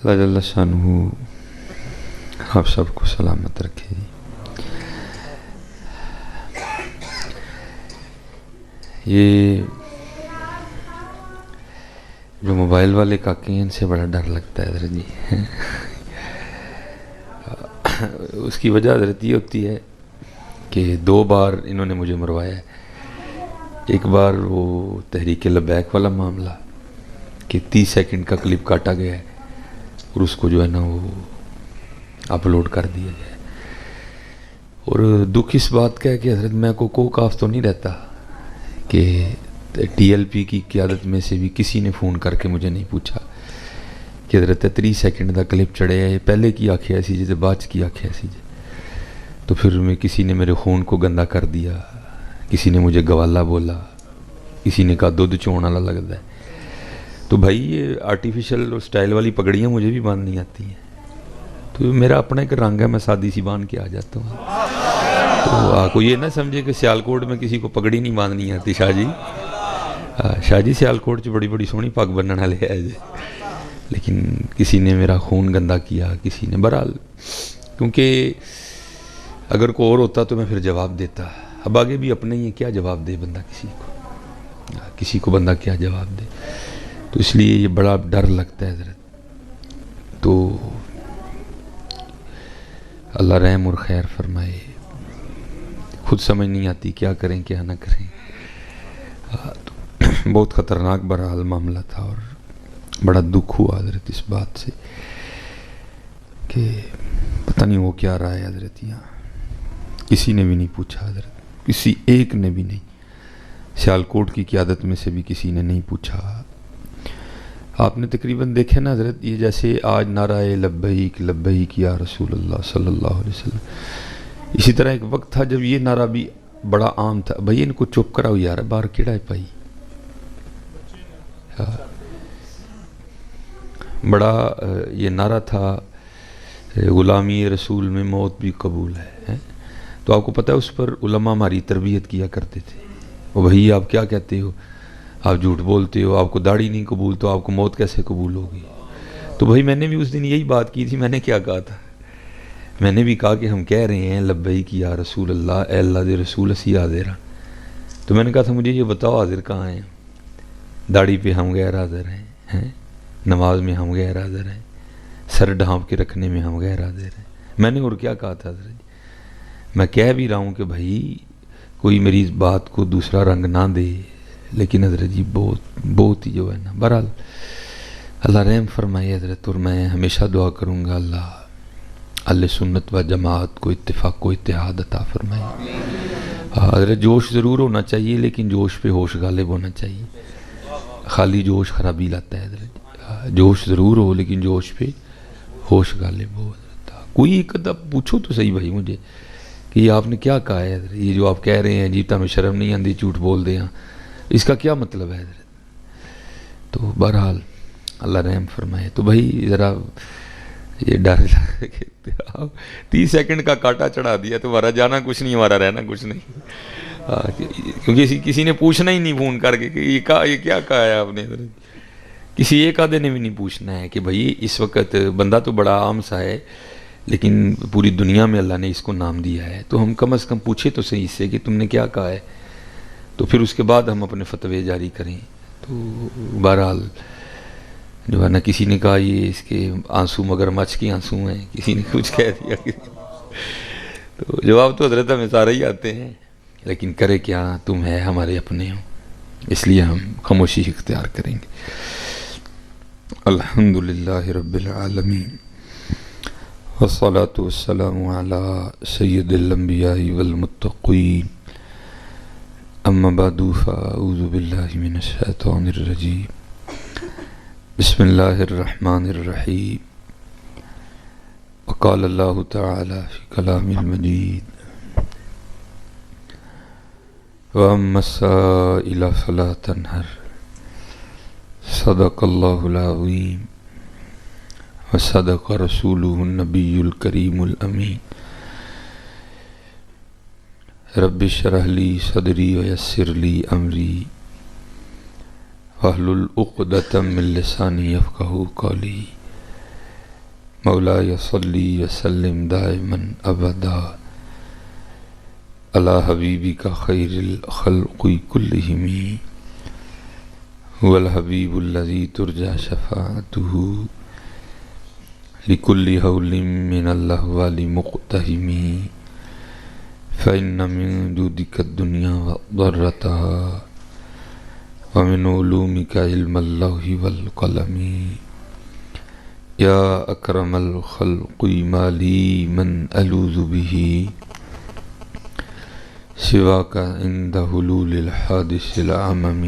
اللہ جل شانہ آپ سب کو سلامت رکھے. یہ جو موبائل والے کاکے ہیں ان سے بڑا ڈر لگتا ہے حضرت جی. اس کی وجہ حضرت یہ ہوتی ہے کہ 2 بار انہوں نے مجھے مروایا ہے. ایک بار وہ تحریک لبیک والا معاملہ کہ 30 سیکنڈ کا کلپ کاٹا گیا ہے اور اس کو جو ہے نا وہ اپلوڈ کر دیا جائے. اور دکھ اس بات کا ہے کہ حضرت میں کو کاف تو نہیں رہتا کہ ٹی ایل پی کی قیادت میں سے بھی کسی نے فون کر کے مجھے نہیں پوچھا کہ حضرت 30 سیکنڈ کا کلپ چڑھے ہے, یہ پہلے کی آکھیا سی جی بعد کی آکھیا سی جی. تو پھر میں کسی نے میرے خون کو گندا کر دیا, کسی نے مجھے گوالا بولا, کسی نے کہا دودھ چون والا لگتا ہے. تو بھائی یہ آرٹیفیشل اور سٹائل والی پگڑیاں مجھے بھی باندھنی آتی ہیں. تو میرا اپنا ایک رنگ ہے, میں سادی سی باندھ کے آ جاتا ہوں. تو آپ کو یہ نہ سمجھے کہ سیالکوٹ میں کسی کو پگڑی نہیں باندھنی آتی. شاہ جی سیالکوٹ بڑی بڑی سونی پگ بننے والے ہے جی, لیکن کسی نے میرا خون گندا کیا, کسی نے. بہرحال کیونکہ اگر کوئی اور ہوتا تو میں پھر جواب دیتا. اب آگے بھی اپنے ہی کیا جواب دے بندہ, کسی کو بندہ کیا جواب دے. تو اس لیے یہ بڑا ڈر لگتا ہے حضرت. تو اللہ رحم اور خیر فرمائے. خود سمجھ نہیں آتی کیا کریں کیا نہ کریں. تو بہت خطرناک بہرحال معاملہ تھا اور بڑا دکھ ہوا حضرت اس بات سے کہ پتہ نہیں وہ کیا رہا ہے حضرت. یہاں کسی نے بھی نہیں پوچھا حضرت, کسی ایک نے بھی نہیں. سیالکوٹ کی قیادت میں سے بھی کسی نے نہیں پوچھا. آپ نے تقریباً دیکھے نا حضرت, یہ جیسے آج نعرہ لبیک لبیک یا رسول اللہ صلی اللہ علیہ وسلم, اسی طرح ایک وقت تھا جب یہ نعرہ بھی بڑا عام تھا. بھائی ان کو چپ کراؤ یار, باہر کیڑا ہے پائی. بڑا یہ نعرہ تھا غلامی رسول میں موت بھی قبول ہے. تو آپ کو پتہ ہے اس پر علماء ہماری تربیت کیا کرتے تھے. وہ بھائی آپ کیا کہتے ہو, آپ جھوٹ بولتے ہو, آپ کو داڑھی نہیں قبول تو آپ کو موت کیسے قبول ہوگی. تو بھائی میں نے بھی اس دن یہی بات کی تھی. میں نے کیا کہا تھا, میں نے بھی کہا کہ ہم کہہ رہے ہیں لبیک یا رسول اللہ, اے اللہ دے رسول اسی حاضر ہیں. تو میں نے کہا تھا مجھے یہ بتاؤ حاضر کہاں ہیں. داڑھی پہ ہم غیر حاضر ہیں, نماز میں ہم غیر حاضر ہیں, سر ڈھانپ کے رکھنے میں ہم غیر حاضر ہیں. میں نے اور کیا کہا تھا حضرت. میں کہہ بھی رہا ہوں کہ بھائی کوئی میری اس بات کو دوسرا رنگ نہ دے, لیکن حضرت جی بہت ہی جو ہے نا. بہرحال اللہ رحم فرمائے حضرت. اور میں ہمیشہ دعا کروں گا اللہ اہل سنت و جماعت کو اتفاق و اتحاد عطا فرمائے. حضرت جوش ضرور ہونا چاہیے لیکن جوش پہ ہوش غالب ہونا چاہیے. خالی جوش خرابی لاتا ہے حضرت. جوش ضرور ہو لیکن جوش پہ ہوش غالب ہو. کوئی ایک ادب پوچھو تو صحیح بھائی مجھے کہ یہ آپ نے کیا کہا ہے حضرت. یہ جو آپ کہہ رہے ہیں جیتا میں شرم نہیں آندی جھوٹ بول دے ہیں, اس کا کیا مطلب ہے حضرت. تو بہرحال اللہ رحم فرمائے. تو بھائی ذرا یہ ڈر 30 سیکنڈ کا کاٹا چڑھا دیا تو ہمارا جانا کچھ نہیں, ہمارا رہنا کچھ نہیں. کیونکہ کسی نے پوچھنا ہی نہیں فون کر کے کہ یہ کیا کہا ہے آپ نے. کسی ایک آدھے نے بھی نہیں پوچھنا ہے کہ بھائی اس وقت بندہ تو بڑا عام سا ہے لیکن پوری دنیا میں اللہ نے اس کو نام دیا ہے, تو ہم کم از کم پوچھے تو صحیح سے کہ تم نے کیا کہا ہے, تو پھر اس کے بعد ہم اپنے فتوے جاری کریں. تو بہرحال جو ہے نا کسی نے کہا یہ اس کے آنسو مگرمچھ کے آنسو ہیں, کسی نے کچھ کہہ دیا. تو جواب تو حضرت ہمیں سارے ہی آتے ہیں, لیکن کرے کیا, تم ہے ہمارے اپنے ہو, اس لیے ہم خاموشی اختیار کریں گے. الحمدللہ رب العالمین والصلاة والسلام علی سید الانبیاء والمتقین. اما بعد فاعوذ باللہ من الشیطان الرجیم. بسم اللہ الرحمن الرحیم. وقال اللہ تعالی فی کلام المجید وَأَمَّا السَّائِلَ فَلَا تَنْهَرْ. صدق اللہ العظیم وصدق رسولہ النبی الکریم الامین. رب اشرح لی صدری ویسر لی امری واحلل عقدۃ من لسانی یفقہوا قولی. مولاي صلی وسلم دائما ابدا علی حبیبک خیر الخلق کلہم هو الحبیب الذی ترجى شفاعته لكل حول من الاحوال مقتحم فإن من جودك الدنيا وضرتها ومن علومك علم اللوح والقلم يا أكرم الخلق ما لي من ألوذ به سواك عند حلول الحادث العمم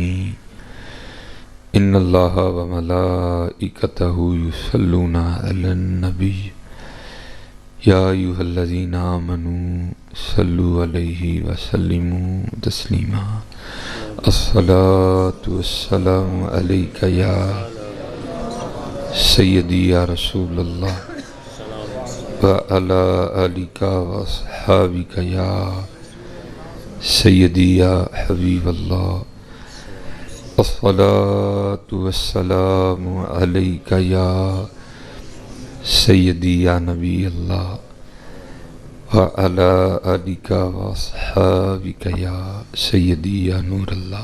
إن الله وملائكته يصلون على النبي يا أيها الذين آمنوا صلوا عليه وسلموا تسليما الصلاة والسلام عليك يا سيدي يا رسول الله وعلى آلك وأصحابك يا سيدي يا حبيب الله الصلاة والسلام عليك يا سيدي يا نبي الله وعلى آلك وأصحابك يا سيدي يا نور اللہ.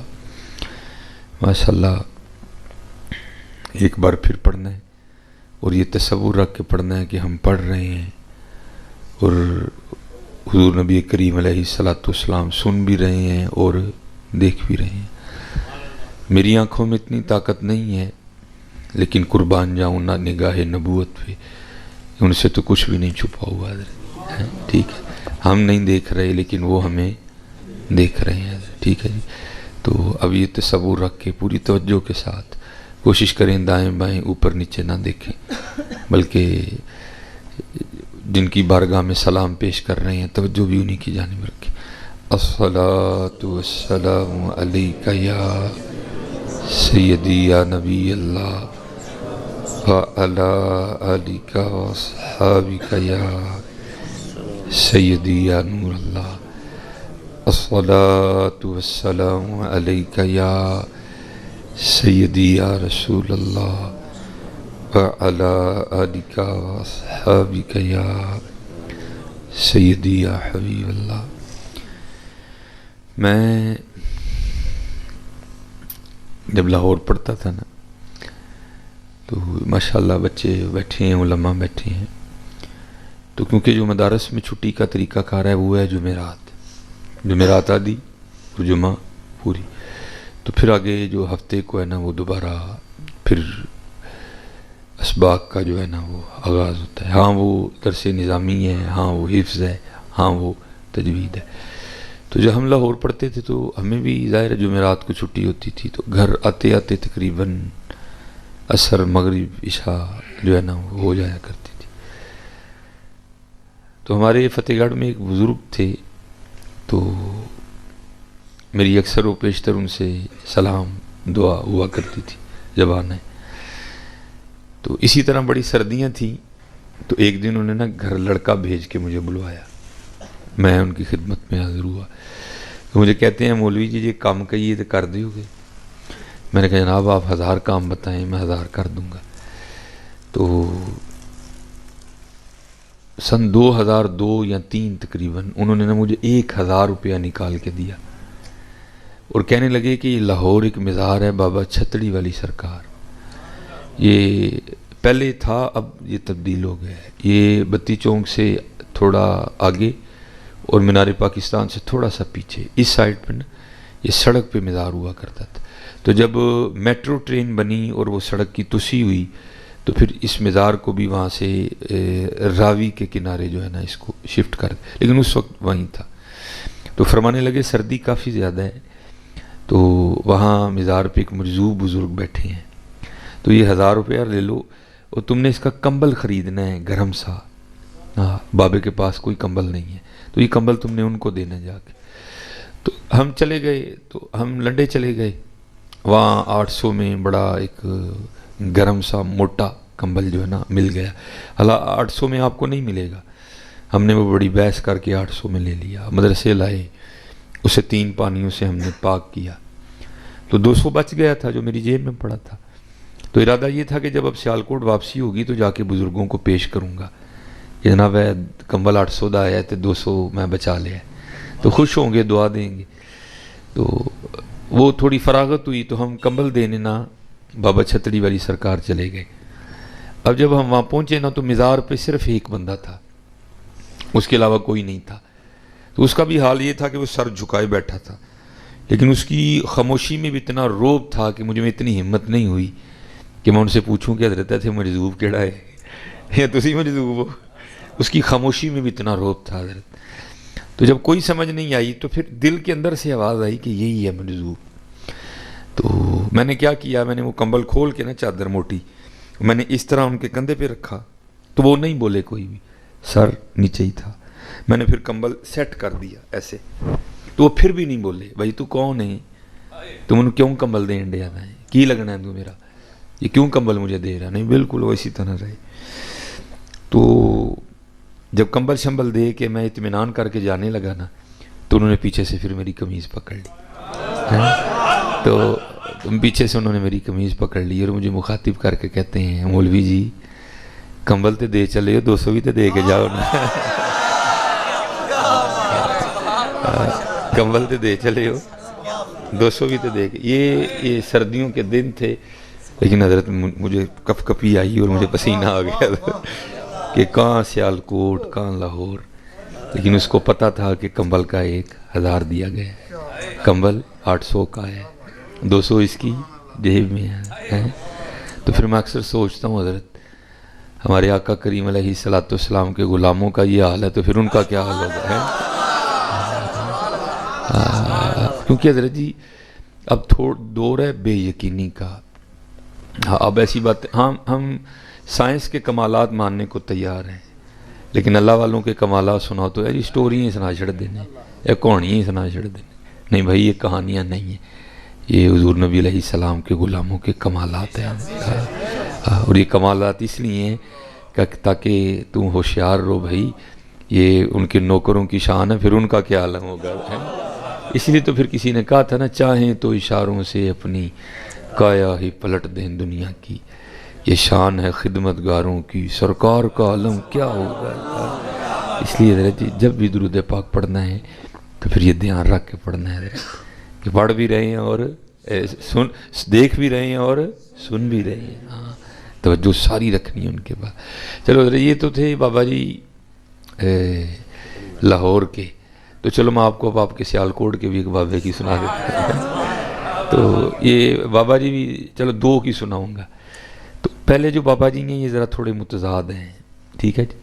ماشاءاللہ ایک بار پھر پڑھنا ہے اور یہ تصور رکھ کے پڑھنا ہے کہ ہم پڑھ رہے ہیں اور حضور نبی کریم علیہ الصلوۃ والسلام سن بھی رہے ہیں اور دیکھ بھی رہے ہیں. میری آنکھوں میں اتنی طاقت نہیں ہے لیکن قربان جاؤں نہ نگاہ نبوت پہ، ان سے تو کچھ بھی نہیں چھپا ہوا ہے. ٹھیک ہے، ہم نہیں دیکھ رہے لیکن وہ ہمیں دیکھ رہے ہیں. ٹھیک ہے جی. تو اب یہ تصور رکھ کے پوری توجہ کے ساتھ کوشش کریں دائیں بائیں اوپر نیچے نہ دیکھیں، بلکہ جن کی بارگاہ میں سلام پیش کر رہے ہیں توجہ بھی انہی کی جانب رکھیں. الصلاۃ والسلام علیک یا سیدی یا نبی اللہ وعلی آلک واصحابک یا سیدی یا نور اللہ. الصلاۃ والسلام علیک یا سیدی یا رسول اللہ وعلی آلک واصحابک یا سیدی یا حبیب اللہ. میں جب لاہور پڑھتا تھا نا تو ماشاءاللہ بچے بیٹھے ہیں، علماء بیٹھے ہیں، تو کیونکہ جو مدارس میں چھٹی کا طریقہ کار ہے وہ ہے جمعرات آدھی اور جمعہ پوری، تو پھر آگے جو ہفتے کو ہے نا وہ دوبارہ پھر اسباق کا جو ہے نا وہ آغاز ہوتا ہے. ہاں وہ درس نظامی ہے، ہاں وہ حفظ ہے، ہاں وہ تجوید ہے. تو جب ہم لاہور پڑھتے تھے تو ہمیں بھی ظاہر جمعرات کو چھٹی ہوتی تھی، تو گھر آتے آتے تقریباً عصر مغرب عشاء جو ہے نا وہ ہو جایا کرتی تھی. تو ہمارے فتح گڑھ میں ایک بزرگ تھے، تو میری اکثر و پیشتر ان سے سلام دعا ہوا کرتی تھی جب آنا ہے. تو اسی طرح بڑی سردیاں تھیں، تو ایک دن انہوں نے نا گھر لڑکا بھیج کے مجھے بلوایا، میں ان کی خدمت میں حاضر ہوا. تو مجھے کہتے ہیں مولوی جی یہ کام کہیے تو کر دیو گے؟ میں نے کہا جناب آپ 1000 کام بتائیں میں 1000 کر دوں گا. تو سن 2002 یا 2003 تقریباً انہوں نے نا مجھے 1000 روپیہ نکال کے دیا اور کہنے لگے کہ یہ لاہور ایک مزار ہے بابا چھتڑی والی سرکار، یہ پہلے تھا اب یہ تبدیل ہو گیا ہے، یہ بتی چونک سے تھوڑا آگے اور مینار پاکستان سے تھوڑا سا پیچھے اس سائڈ پہ نا یہ سڑک پہ مزار ہوا کرتا تھا. تو جب میٹرو ٹرین بنی اور وہ سڑک کی توسیع ہوئی تو پھر اس مزار کو بھی وہاں سے راوی کے کنارے جو ہے نا اس کو شفٹ کر دیا، لیکن اس وقت وہیں تھا. تو فرمانے لگے سردی کافی زیادہ ہے، تو وہاں مزار پہ ایک مجذوب بزرگ بیٹھے ہیں، تو یہ 1000 روپیہ لے لو اور تم نے اس کا کمبل خریدنا ہے گرم سا. ہاں بابے کے پاس کوئی کمبل نہیں ہے، تو یہ کمبل تم نے ان کو دینا جا کے. تو ہم چلے گئے، تو ہم لنڈے چلے گئے، وہاں 800 میں بڑا ایک گرم سا موٹا کمبل جو ہے نا مل گیا. حالانکہ 800 میں آپ کو نہیں ملے گا. ہم نے وہ بڑی بحث کر کے 800 میں لے لیا، مدرسے لائے، اسے 3 پانیوں سے ہم نے پاک کیا، تو 200 بچ گیا تھا جو میری جیب میں پڑا تھا. تو ارادہ یہ تھا کہ جب اب سیالکوٹ واپسی ہوگی تو جا کے بزرگوں کو پیش کروں گا کہ جناب کمبل 800 دا آیا تو 200 میں بچا لیا، تو خوش ہوں گے، دعا دیں گے۔ تو وہ تھوڑی فراغت ہوئی تو ہم کمبل دینے نہ بابا چھتڑی والی سرکار چلے گئے۔ اب جب ہم وہاں پہنچے نا تو مزار پہ صرف ایک بندہ تھا، اس کے علاوہ کوئی نہیں تھا۔ تو اس کا بھی حال یہ تھا کہ وہ سر جھکائے بیٹھا تھا، لیکن اس کی خاموشی میں بھی اتنا روب تھا کہ مجھے اتنی ہمت نہیں ہوئی کہ میں ان سے پوچھوں کہ حضرت تھے مجذوب کیڑا ہے یا تسی مجذوب ہو۔ اس کی خاموشی میں بھی اتنا روب تھا حضرت۔ تو جب کوئی سمجھ نہیں آئی تو پھر دل کے اندر سے آواز آئی کہ یہی ہے مجذوب۔ تو میں نے کیا کیا، میں نے وہ کمبل کھول کے نا چادر موٹی میں نے اس طرح ان کے کندھے پہ رکھا، تو وہ نہیں بولے کوئی بھی، سر نیچے ہی تھا۔ میں نے پھر کمبل سیٹ کر دیا ایسے، تو وہ پھر بھی نہیں بولے، بھائی تو کون ہے، تم انہوں کیوں کمبل دین دیا ہے، کی لگنا ہے تو میرا، یہ کیوں کمبل مجھے دے رہا؟ نہیں، بالکل وہ اسی طرح رہے۔ تو جب کمبل شمبل دے کے میں اطمینان کر کے جانے لگا نا تو انہوں نے پیچھے سے پھر میری قمیض پکڑ لی، تو پیچھے سے انہوں نے میری قمیض پکڑ لی اور مجھے مخاطب کر کے کہتے ہیں مولوی جی کمبل تے دے چلے ہو، 200 بھی تے دے کے جاؤ نا، کمبل تے دے چلے ہو، 200 بھی تے دے کے۔ یہ سردیوں کے دن تھے، لیکن حضرت مجھے کپ کپی آئی اور مجھے پسینہ آ گیا کہ کہاں سیالکوٹ کہاں لاہور، لیکن اس کو پتہ تھا کہ کمبل کا 1000 دیا گیا ہے، کمبل 800 کا ہے، 200 اس کی جیب میں ہے۔ تو پھر میں اکثر سوچتا ہوں حضرت ہمارے آقا کریم علیہ الصلوۃ والسلام کے غلاموں کا یہ حال ہے تو پھر ان کا کیا حال ہوگا ہے؟ کیونکہ حضرت جی اب دور ہے بے یقینی کا۔ اب ایسی بات، ہم سائنس کے کمالات ماننے کو تیار ہیں، لیکن اللہ والوں کے کمالات سناؤ تو یار اسٹوری ہی سنا چھڑ دینے یا کہانی ہی سنا چھڑ دینے۔ نہیں بھائی، یہ کہانیاں نہیں ہیں، یہ حضور نبی علیہ السلام کے غلاموں کے کمالات ہیں، اور یہ کمالات اس لیے ہیں کہ تاکہ تم ہوشیار رہو بھائی، یہ ان کے نوکروں کی شان ہے، پھر ان کا کیا عالم ہوگا ہے۔ اس لیے تو پھر کسی نے کہا تھا نا، چاہیں تو اشاروں سے اپنی کایا ہی پلٹ دیں دنیا کی، یہ شان ہے خدمت گاروں کی، سرکار کا عالم کیا ہوگا۔ اس لیے حضرت جب بھی درود پاک پڑھنا ہے تو پھر یہ دھیان رکھ کے پڑھنا ہے حضرت کہ پڑھ بھی رہے ہیں اور دیکھ بھی رہے ہیں اور سن بھی رہے ہیں، ہاں توجہ ساری رکھنی ہے ان کے بعد۔ چلو حضرت یہ تو تھے بابا جی لاہور کے، تو چلو میں آپ کو اب آپ کے سیالکوٹ کے بھی ایک بابے کی سنا دیتا ہوں۔ تو یہ بابا جی بھی چلو 2 کی سناؤں گا۔ تو پہلے جو بابا جی ہیں یہ ذرا تھوڑے متضاد ہیں، ٹھیک ہے جی،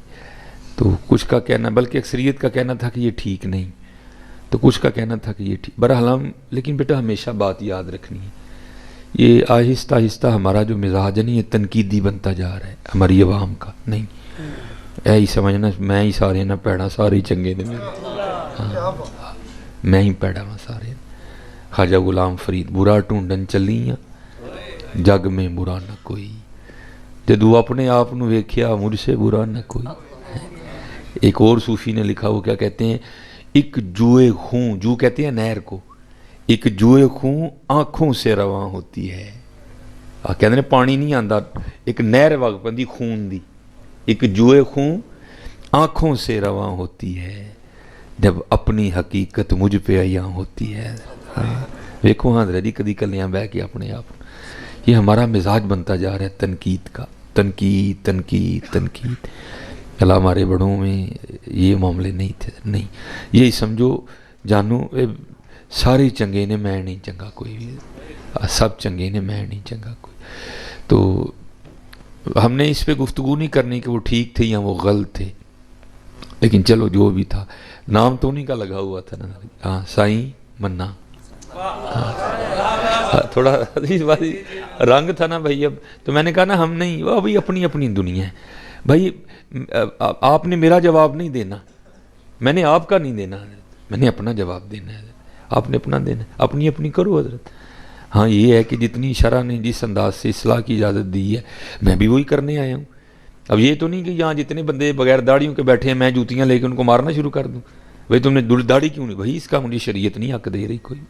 تو کچھ کا کہنا، بلکہ اکثریت کا کہنا تھا کہ یہ ٹھیک نہیں، تو کچھ کا کہنا تھا کہ یہ ٹھیک۔ بہرحال ہم لیکن بیٹا ہمیشہ بات یاد رکھنی ہے، یہ آہستہ آہستہ ہمارا جو مزاج ہے نہیں، یہ تنقیدی بنتا جا رہا ہے ہماری عوام کا، نہیں ہی سمجھنا میں ہی سارے نہ پیڑا، سارے ہی چنگے نے میرے، میں ہی پیڑا ہاں سارے۔ خواجہ غلام فرید برا ٹونڈن چلیاں جگ میں برا نہ کوئی، جدو اپنے آپ نو ویکھیا مجھ سے برا نہ کوئی۔ ایک اور صوفی نے لکھا، وہ کیا کہتے ہیں، ایک جوئے خون، جو کہتے ہیں نہر کو، ایک جوئے خون آنکھوں سے رواں ہوتی ہے۔ کہتے ہیں پانی نہیں آندا، ایک نہر وگ پندی خون دی، ایک جوئے خون آنکھوں سے رواں ہوتی ہے، جب اپنی حقیقت مجھ پہ عیاں ہوتی ہے۔ ویکھو ہاں حضرت جی کدی کلیاں بہ کے اپنے آپ، یہ ہمارا مزاج بنتا جا رہا ہے تنقید کا، تنقید تنقید تنقید۔ اللہ ہمارے بڑوں میں یہ معاملے نہیں تھے، نہیں یہی سمجھو جانو سارے چنگے نے، میں نہیں چنگا کوئی بھی، سب چنگے نے، میں نہیں چنگا کوئی۔ تو ہم نے اس پہ گفتگو نہیں کرنی کہ وہ ٹھیک تھے یا وہ غلط تھے، لیکن چلو جو بھی تھا، نام تو نہیں کا لگا ہوا تھا نا، ہاں سائیں منا، تھوڑا رنگ تھا نا بھائی۔ اب تو میں نے کہا نا ہم نہیں، وہ بھائی اپنی اپنی دنیا ہے بھائی، آپ نے میرا جواب نہیں دینا، میں نے آپ کا نہیں دینا حضرت، میں نے اپنا جواب دینا ہے حضرت، آپ نے اپنا دینا، اپنی اپنی کرو حضرت۔ ہاں یہ ہے کہ جتنی شرع نے جس انداز سے اصلاح کی اجازت دی ہے میں بھی وہی کرنے آیا ہوں۔ اب یہ تو نہیں کہ یہاں جتنے بندے بغیر داڑھیوں کے بیٹھے ہیں میں جوتیاں لے کے ان کو مارنا شروع کر دوں، بھائی تم نے داڑھی کیوں نہیں، بھائی اس کا مجھے شریعت نہیں حق دے رہی کوئی،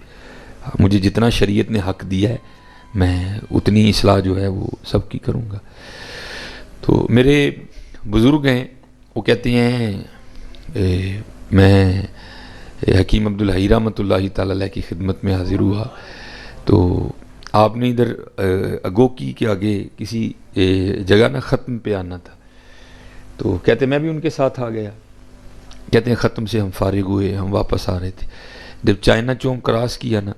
مجھے جتنا شریعت نے حق دیا ہے میں اتنی اصلاح جو ہے وہ سب کی کروں گا. تو میرے بزرگ ہیں وہ کہتے ہیں میں حکیم عبدالحی رحمۃ اللہ تعالی علیہ کی خدمت میں حاضر ہوا تو آپ نے ادھر اگوکی کے آگے کسی جگہ نا ختم پہ آنا تھا. تو کہتے میں بھی ان کے ساتھ آ گیا. کہتے ہیں ختم سے ہم فارغ ہوئے, ہم واپس آ رہے تھے, جب چائنا چوک کراس کیا نا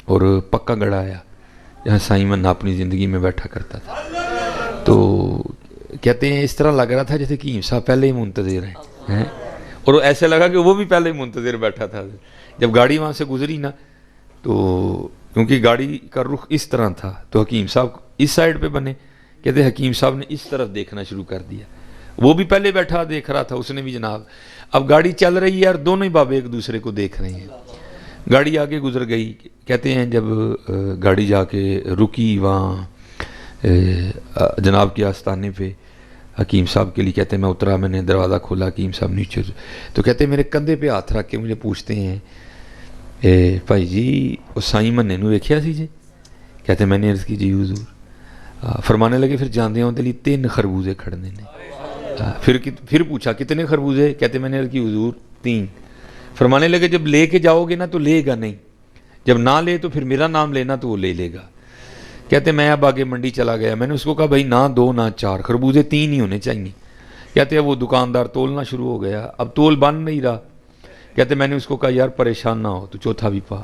اور پکا گڑھ آیا جہاں سائمن اپنی زندگی میں بیٹھا کرتا تھا, تو کہتے ہیں اس طرح لگ رہا تھا جیسے کہ صاحب پہلے ہی منتظر ہیں, اور ایسے لگا کہ وہ بھی پہلے ہی منتظر بیٹھا تھا. جب گاڑی وہاں سے گزری نا تو کیونکہ گاڑی کا رخ اس طرح تھا تو حکیم صاحب اس سائڈ پہ بنے. کہتے حکیم صاحب نے اس طرف دیکھنا شروع کر دیا, وہ بھی پہلے بیٹھا دیکھ رہا تھا, اس نے بھی جناب. اب گاڑی چل رہی ہے اور دونوں ہی بابے ایک دوسرے کو دیکھ رہے ہیں. گاڑی آگے گزر گئی. کہتے ہیں جب گاڑی جا کے رکی وہاں جناب کے آستانے پہ حکیم صاحب کے لیے, کہتے ہیں میں اترا, میں نے دروازہ کھولا, حکیم صاحب نیچے, تو کہتے ہیں میرے کندھے پہ ہاتھ رکھ کے مجھے پوچھتے ہیں بھائی جی وہ سائیں مننے نو ویکھیا سی جی؟ کہتے ہیں میں نے عرض کی جی حضور. فرمانے لگے پھر جاندے ہوں دلی 3 خربوزے کھڑنے نے. پھر پوچھا کتنے خربوزے؟ کہتے میں نے عرض کی حضور 3. فرمانے لگے جب لے کے جاؤ گے نا تو لے گا نہیں, جب نہ لے تو پھر میرا نام لینا تو وہ لے لے گا. کہتے میں اب آگے منڈی چلا گیا, میں نے اس کو کہا بھائی نہ 2 نہ 4 خربوزے 3 ہی ہونے چاہیے. کہتے ہیں وہ دکاندار تولنا شروع ہو گیا, اب تول بن نہیں رہا. کہتے میں نے اس کو کہا یار پریشان نہ ہو تو چوتھا بھی پا.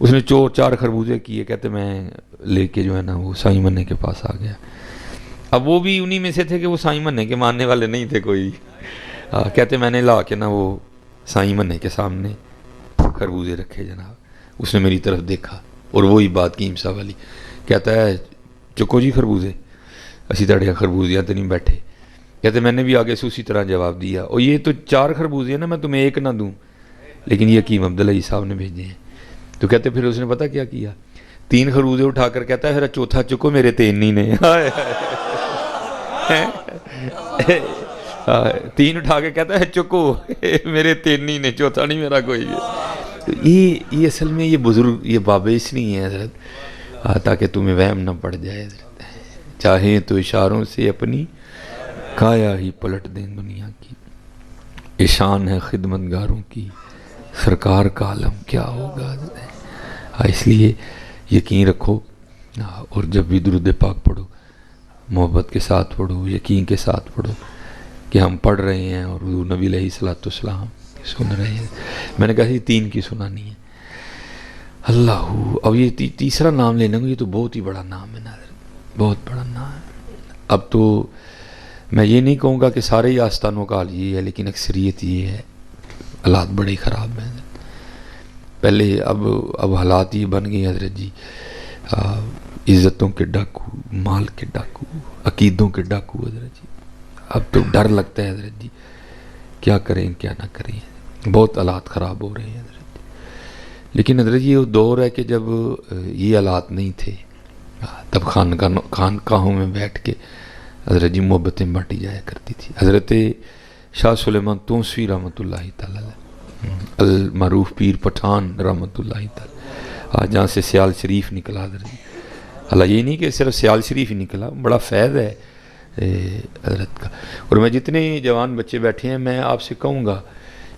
اس نے 4 خربوزے کیے. کہتے میں لے کے جو ہے نا وہ سائیں مننے کے پاس آ گیا. اب وہ بھی انہی میں سے تھے کہ وہ سائیں مننے کے ماننے والے نہیں تھے کوئی. کہتے میں نے لا کے نا وہ سائیں مننے کے سامنے خربوزے رکھے جناب. اس نے میری طرف دیکھا اور وہی بات کی امسا والی. کہتا ہے چکو جی خربوزے, اسی طرح خربوزیاں تو نہیں بیٹھے. کہتے میں نے بھی آگے سے اسی طرح جواب دیا, اور یہ تو 4 خربوزے ہیں نا, میں تمہیں 1 نہ دوں, لیکن یہ حکیم عبدالحی صاحب نے بھیجے ہیں. تو کہتے پھر اس نے پتہ کیا کیا, 3 خربوزے اٹھا کر کہتا ہے پھر چوتھا چکو میرے 3 ہی نے. 3 اٹھا کے کہتا ہے چکو میرے 3 ہی نے, چوتھا نہیں میرا کوئی. یہ اصل میں یہ بزرگ یہ بابے اس نہیں ہے حضرت, تاکہ تمہیں وہم نہ پڑ جائے حضرت. چاہیں تو اشاروں سے اپنی کایا ہی پلٹ دیں دنیا کی, شان ہے خدمت گاروں کی, سرکار کا عالم کیا ہوگا. اس لیے یقین رکھو, اور جب بھی درود پاک پڑھو محبت کے ساتھ پڑھو, یقین کے ساتھ پڑھو کہ ہم پڑھ رہے ہیں اور حضور نبی علیہ الصلوۃ والسلام سن رہے ہیں. میں نے کہا یہ 3 کی سنانی ہے. اللہ, اب یہ تیسرا نام لینا یہ تو بہت ہی بڑا نام ہے ناظر, بہت بڑا نام ہے. اب تو میں یہ نہیں کہوں گا کہ سارے ہی آستانوں کا حال یہ ہے, لیکن اکثریت یہ ہے. حالات بڑے خراب ہیں پہلے, اب حالات یہ بن گئے حضرت جی, عزتوں کے ڈاکو, مال کے ڈاکو, عقیدوں کے ڈاکو حضرت جی. اب تو ڈر لگتا ہے حضرت جی کیا کریں کیا نہ کریں, بہت حالات خراب ہو رہے ہیں حضرت جی. لیکن حضرت جی وہ دور ہے کہ جب یہ حالات نہیں تھے, تب خانقاہوں میں بیٹھ کے حضرت جی محبتیں بانٹی جایا کرتی تھی. حضرت شاہ سلیمان توسوی رحمۃ اللہ تعالی المعروف پیر پٹھان رحمۃ اللہ تعالی, جہاں سے سیال شریف نکلا حضرت جی. حالانکہ یہ نہیں کہ صرف سیال شریف ہی نکلا, بڑا فیض ہے حضرت کا. اور میں جتنے جوان بچے بیٹھے ہیں میں آپ سے کہوں گا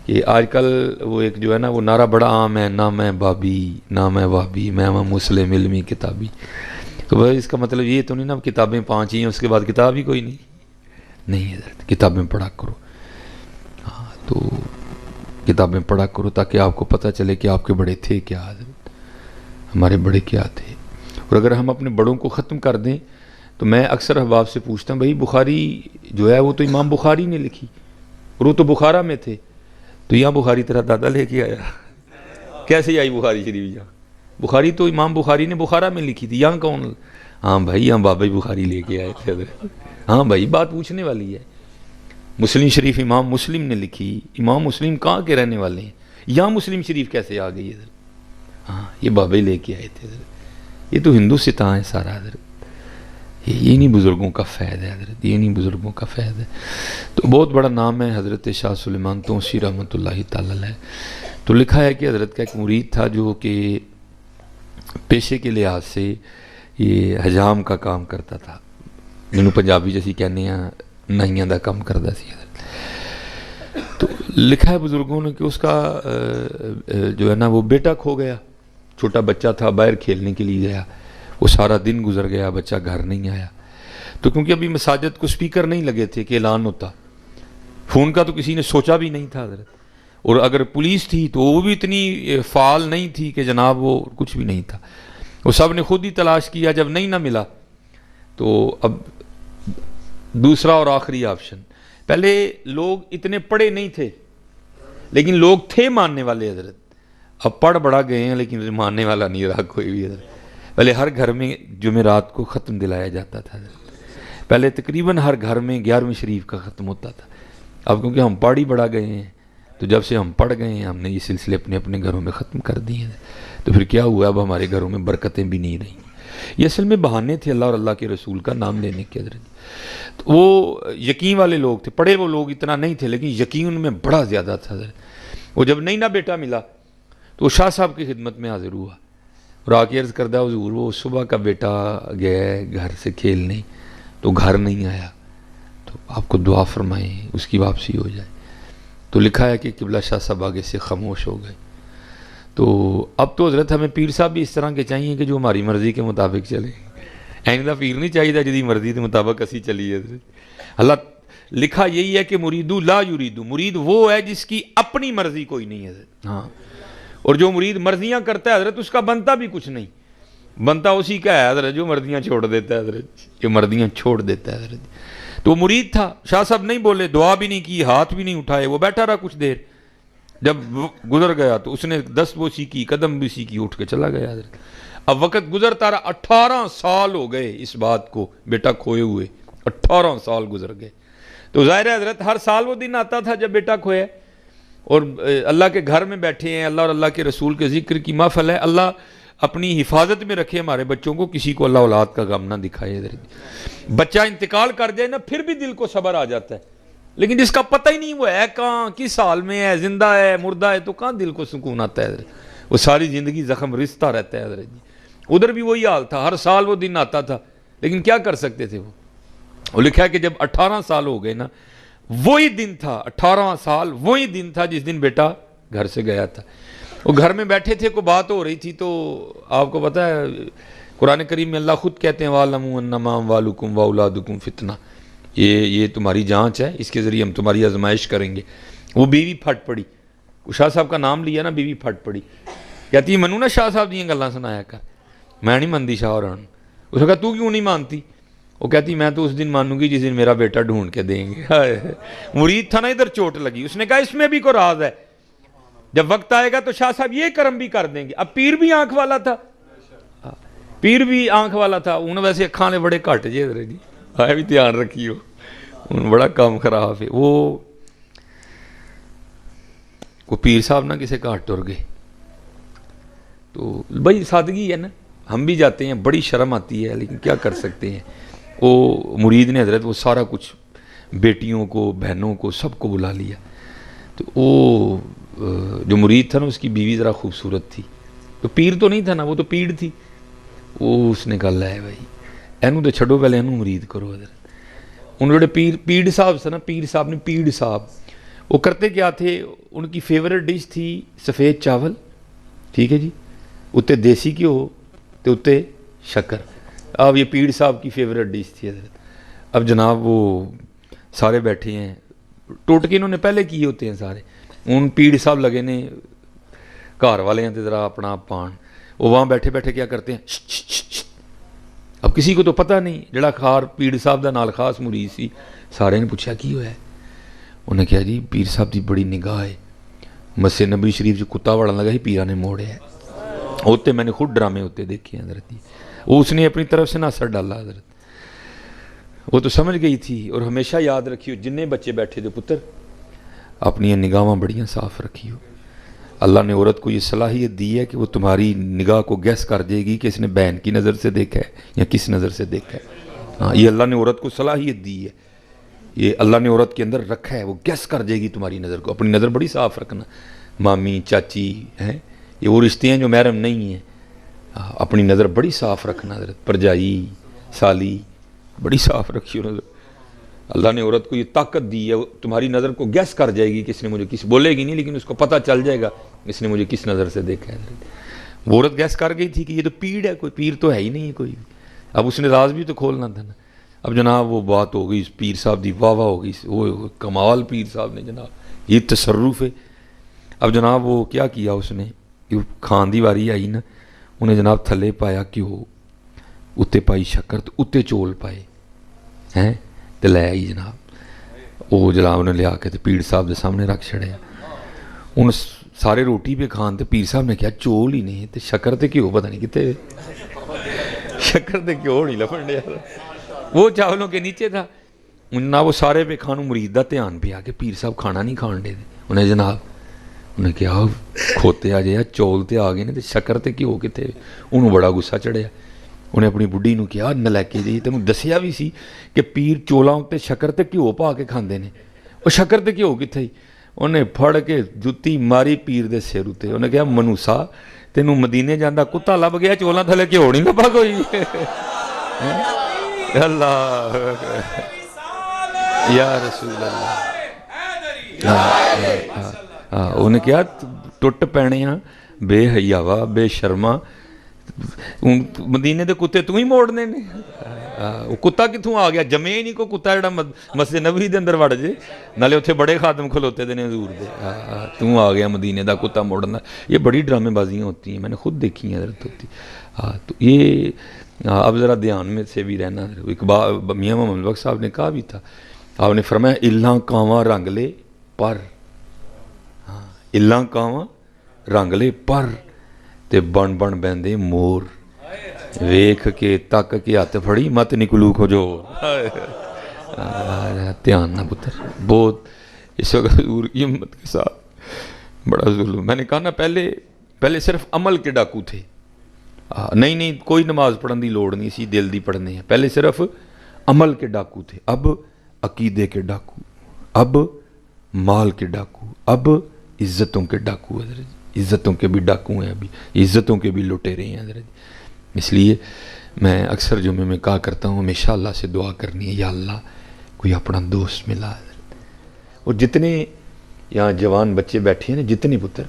کہ آج کل وہ ایک جو ہے نا وہ نعرہ بڑا عام ہے, نہ میں بابی نہ میں وابی, میں مسلم علمی کتابی. تو بھائی اس کا مطلب یہ تو نہیں نا کتابیں 5 ہی ہیں اس کے بعد کتاب ہی کوئی نہیں حضرت. کتابیں پڑھا کرو, تو کتابیں پڑھا کرو تاکہ آپ کو پتہ چلے کہ آپ کے بڑے تھے کیا حضرت, ہمارے بڑے کیا تھے. اور اگر ہم اپنے بڑوں کو ختم کر دیں تو میں اکثر احباب سے پوچھتا ہوں بھائی بخاری جو ہے وہ تو امام بخاری نے لکھی, اور وہ تو بخارا میں تھے, تو یہاں بخاری تیرا دادا لے کے آیا, کیسے آئی بخاری شریف یہاں؟ بخاری تو امام بخاری نے بخارا میں لکھی تھی, یہاں کون؟ ہاں بھائی یہاں بابا بخاری لے کے آئے تھے حضرت. ہاں بھائی بات پوچھنے والی ہے. مسلم شریف امام مسلم نے لکھی, امام مسلم کہاں کے رہنے والے ہیں, یہاں مسلم شریف کیسے آ گئی حضرت؟ ہاں یہ بابا لے کے آئے تھے حضرت. یہ تو ہندوستان ہے سارا حضرت, یہ نہیں بزرگوں کا فیض ہے حضرت, یہ نہیں بزرگوں کا فیض ہے. تو بہت بڑا نام ہے حضرت شاہ سلیمان توسی رحمۃ اللہ تعالی علیہ. تو لکھا ہے کہ حضرت کا ایک مرید تھا جو کہ پیشے کے لحاظ سے یہ حجام کا کام کرتا تھا، جنہوں پنجابی جیسی کہنے ہیں نائیاں دا کام کرتا سی حضرت۔ تو لکھا ہے بزرگوں نے کہ اس کا جو ہے نا وہ بیٹا کھو گیا، چھوٹا بچہ تھا، باہر کھیلنے کے لیے گیا، وہ سارا دن گزر گیا، بچہ گھر نہیں آیا۔ تو کیونکہ ابھی مساجد کو سپیکر نہیں لگے تھے کہ اعلان ہوتا، فون کا تو کسی نے سوچا بھی نہیں تھا حضرت، اور اگر پولیس تھی تو وہ بھی اتنی فعال نہیں تھی کہ جناب وہ کچھ بھی نہیں تھا، وہ سب نے خود ہی تلاش کیا، جب نہیں نہ ملا تو اب دوسرا اور آخری آپشن، پہلے لوگ اتنے پڑھے نہیں تھے لیکن لوگ تھے ماننے والے حضرت، اب پڑھ بڑا گئے ہیں لیکن ماننے والا نہیں رہا کوئی بھی حضرت۔ پہلے ہر گھر میں جمعرات کو ختم دلایا جاتا تھا حضرت، پہلے تقریباً ہر گھر میں 11ویں شریف کا ختم ہوتا تھا، اب کیونکہ ہم پڑھ ہی بڑا گئے ہیں تو جب سے ہم پڑھ گئے ہیں ہم نے یہ سلسلے اپنے اپنے گھروں میں ختم کر دیے ہیں، تو پھر کیا ہوا، اب ہمارے گھروں میں برکتیں بھی نہیں رہیں۔ یہ اصل میں بہانے تھے اللہ اور اللہ کے رسول کا نام لینے کے حضرت۔ تو وہ یقین والے لوگ تھے، پڑھے وہ لوگ اتنا نہیں تھے لیکن یقین ان میں بڑا زیادہ تھا حضرت۔ وہ جب نہیں نہ بیٹا ملا تو وہ شاہ صاحب کی خدمت میں حاضر ہوا اور آ کے عرض کردہ حضور وہ صبح کا بیٹا گیا ہے گھر سے کھیلنے تو گھر نہیں آیا، تو آپ کو دعا فرمائیں اس کی واپسی ہو جائے۔ تو لکھا ہے کہ قبلہ شاہ صاحب آگے سے خاموش ہو گئے۔ تو اب تو حضرت ہمیں پیر صاحب بھی اس طرح کے چاہیے کہ جو ہماری مرضی کے مطابق چلیں، ایندا پیر نہیں چاہیے جدی مرضی کے مطابق اسی چلیے حضرت۔ اللہ لکھا یہی ہے کہ مریدو لا یریدو، مرید وہ ہے جس کی اپنی مرضی کوئی نہیں ہے حضرت، ہاں، اور جو مرید مرضیاں کرتا ہے حضرت اس کا بنتا بھی کچھ نہیں، بنتا اسی کا ہے حضرت جو مرضیاں چھوڑ دیتا ہے حضرت، جو مرضیاں چھوڑ دیتا ہے حضرت۔ تو مرید تھا، شاہ صاحب نہیں بولے، دعا بھی نہیں کی، ہاتھ بھی نہیں اٹھائے، وہ بیٹھا رہا کچھ دیر، جب گزر گیا تو اس نے 10 وہ سیکھی، قدم بھی سیکھی، اٹھ کے چلا گیا حضرت۔ اب وقت گزرتا رہا، 18 سال ہو گئے اس بات کو بیٹا کھوئے ہوئے، 18 سال گزر گئے۔ تو ظاہر ہے حضرت ہر سال وہ دن آتا تھا جب بیٹا کھویا، اور اللہ کے گھر میں بیٹھے ہیں، اللہ اور اللہ کے رسول کے ذکر کی محفل ہے، اللہ اپنی حفاظت میں رکھے ہمارے بچوں کو، کسی کو اللہ اولاد کا غم نہ دکھائے حضرت۔ بچہ انتقال کر جائے نا پھر بھی دل کو صبر آ جاتا ہے، لیکن جس کا پتہ ہی نہیں وہ ہے کہاں، کس حال میں ہے، زندہ ہے مردہ ہے، تو کہاں دل کو سکون آتا ہے حضرت، وہ ساری زندگی زخم رستا رہتا ہے حضرت جی۔ ادھر بھی وہی حال تھا، ہر سال وہ دن آتا تھا لیکن کیا کر سکتے تھے وہ لکھا ہے کہ جب 18 سال ہو گئے نا، وہی دن تھا، 18 سال وہی دن تھا جس دن بیٹا گھر سے گیا تھا۔ وہ گھر میں بیٹھے تھے، کوئی بات ہو رہی تھی، تو آپ کو پتہ ہے قرآن کریم میں اللہ خود کہتے ہیں وَاعْلَمُوا أَنَّمَا أَمْوَالُكُمْ وَأَوْلَادُكُمْ فِتْنَةٌ، یہ تمہاری جانچ ہے، اس کے ذریعے ہم تمہاری آزمائش کریں گے۔ وہ بیوی پھٹ پڑی، شاہ صاحب کا نام لیا نا، بیوی پھٹ پڑی، کہتی منو نا شاہ صاحب دیاں گلاں سنایا کر، میں نہیں مانتی شاہ اور اس نے کہا تو کیوں نہیں مانتی؟ وہ کہتی میں تو اس دن مانوں گی جس دن میرا بیٹا ڈھونڈ کے دیں گے۔ مرید تھا نا، ادھر چوٹ لگی، اس نے کہا اس میں بھی کوئی راز ہے، جب وقت آئے گا تو شاہ صاحب یہ کرم بھی کر دیں گے۔ اب پیر بھی آنکھ والا تھا، پیر بھی آنکھ والا تھا، انہوں ویسے اکھاں نے بڑے کٹ جے ادھر جی، آئے بھی دھیان رکھیو، ان بڑا کام خراب ہے۔ وہ پیر صاحب نہ کسے کاٹ ٹر گئے، تو بھائی سادگی ہے نا، ہم بھی جاتے ہیں، بڑی شرم آتی ہے لیکن کیا کر سکتے ہیں۔ وہ مرید نے حضرت وہ سارا کچھ، بیٹیوں کو، بہنوں کو، سب کو بلا لیا۔ تو وہ جو مرید تھا نا اس کی بیوی ذرا خوبصورت تھی، تو پیر تو نہیں تھا نا، وہ تو پیڑ تھی۔ وہ اس نے کہا لے بھائی اینوں تو چھڑو، پہلے اینوں مرید کرو حضرت۔ ان جڑے پیڑ صاحب سے نا، پیر صاحب نے پیڑ صاحب، وہ کرتے کیا تھے، ان کی فیورٹ ڈش تھی سفید چاول، ٹھیک ہے جی، اتنے دیسی گھیو تے اتنے شکر۔ اب یہ پیڑ صاحب کی فیورٹ ڈش تھی حضرت۔ اب جناب وہ سارے بیٹھے ہیں، ٹوٹکے انہوں نے پہلے کیے ہوتے ہیں سارے، ان پیڑ صاحب لگے نے گھر والے ہیں ذرا اپنا پان، وہ وہاں بیٹھے بیٹھے کیا کرتے ہیں، اب کسی کو تو پتہ نہیں، جڑا خار پیڑ صاحب دا نال خاص مرید سی، سارے نے پوچھا کی ہوا ہے، انہیں کہا جی پیر صاحب دی بڑی نگاہ ہے، مسجد نبوی شریف جو کتا وڑن لگا ہی پیرا نے موڑے ہے، ہوتے میں نے خود ڈرامے ہوتے دیکھے ہیں حضرت، وہ اس نے اپنی طرف سے نہ اثر ڈالا حضرت، وہ تو سمجھ گئی تھی۔ اور ہمیشہ یاد رکھیو جنہیں بچے بیٹھے تھے پتر، اپنی نگاہاں بڑیاں صاف رکھیو، اللہ نے عورت کو یہ صلاحیت دی ہے کہ وہ تمہاری نگاہ کو گیس کر دے گی کہ اس نے بہن کی نظر سے دیکھا ہے یا کس نظر سے دیکھا ہے، ہاں یہ اللہ نے عورت کو صلاحیت دی ہے، یہ اللہ نے عورت کے اندر رکھا ہے، وہ گیس کر دے گی تمہاری نظر کو، اپنی نظر بڑی صاف رکھنا، مامی چاچی ہیں، یہ وہ رشتے ہیں جو محرم نہیں ہیں، اپنی نظر بڑی صاف رکھنا حضرت، پرجائی سالی بڑی صاف رکھی ہو نظر. اللہ نے عورت کو یہ طاقت دی ہے، تمہاری نظر کو گیس کر جائے گی، کس نے مجھے کس بولے گی نہیں لیکن اس کو پتہ چل جائے گا اس نے مجھے کس نظر سے دیکھا ہے. وہ عورت گیس کر گئی تھی کہ یہ تو پیڑ ہے، کوئی پیر تو ہے ہی نہیں ہے کوئی. اب اس نے راز بھی تو کھولنا تھا نا. اب جناب وہ بات ہو گئی، پیر صاحب دی واہ واہ ہو گئی، وہ کمال پیر صاحب نے جناب، یہ تصرف ہے. اب جناب وہ کیا کیا اس نے، کھان دی واری آئی نا، انہیں جناب تھلے پایا گھیو، اتنے پائی شکر، اتنے چول پائے ہیں تو لے آئی جناب. وہ جناب نے لیا کے پیر صاحب کے سامنے رکھ چھڑیا. ہوں سارے روٹی پہ کھان تے پیر صاحب نے کہا چول ہی نہیں تے شکر تے گھیو پتہ نہیں کتنے، شکر تے گھیو نہیں لبن ڈیا. وہ چاولوں کے نیچے تھا نہ، وہ سارے پہ کھانوں مرید دا دھیان پیا کہ پیر صاحب کھانا نہیں کھان دے. انہیں جناب انہیں کہا کھوتے آ جائے چول تے آ گئے نے تے شکر تے گھیو کتنے. انہوں بڑا غصہ چڑھیا. انہیں اپنی بڈھی نو کہا نلیکے جی تینوں دسیا بھی سی کہ پیر چولاں تے شکر تے گھیو پا کے کھاندے نے، وہ شکر تے گھیو کتنے. انہیں پھڑ کے جتی ماری پیر دے سر اتے. انہیں کہا منوسا تینوں مدینے جانا کتا لب گیا، چولاں تھلے گھیو نہیں لبا کوئی. اللہ یا رسول اللہ. انہیں کہا ٹوٹ پینے ہاں بے حیاوا بے شرما، مدینے دے کتے تو ہی موڑنے نے. وہ کتا کتوں آ گیا، جمے ہی نہیں کو کتا جڑا مسجد نبوی دے اندر وڑ جے، نالے اتنے بڑے خادم کھلوتے دے نے حضور دے. تو آ گیا مدینے دا کتا موڑنا. یہ بڑی ڈرامے بازیاں ہوتی ہیں، میں نے خود دیکھی ہیں حضرت ہوتی. تو یہ اب ذرا دھیان میں سے بھی رہنا. اقبال میاں محمد بخش صاحب نے کہا بھی تھا، آپ نے فرمایا الاں کانواں رنگ لے پر، الاں کانواں رنگ لے پر تے بن بن بہندے مور، ویکھ کے تک کے ہاتھ پھڑی مت نکلو کو جو. دھیان نہ پتر، بہت اس وقت حضور کی امت کے ساتھ بڑا ظلم. میں نے کہا نا پہلے صرف عمل کے ڈاکو تھے. نہیں کوئی نماز پڑھن دی لوڑ نہیں سی، دل دی پڑھنے ہیں. پہلے صرف عمل کے ڈاکو تھے، اب عقیدے کے ڈاکو، اب مال کے ڈاکو، اب عزتوں کے ڈاکو. حضرت عزتوں کے بھی ڈاکو ہیں، ابھی عزتوں کے بھی لٹیرے ہیں حضرت. اس لیے میں اکثر جمعے میں کہا کرتا ہوں ہمیشہ اللہ سے دعا کرنی ہے، یا اللہ کوئی اپنا دوست ملا. اور جتنے یہاں جوان بچے بیٹھے ہیں نا، جتنے پتر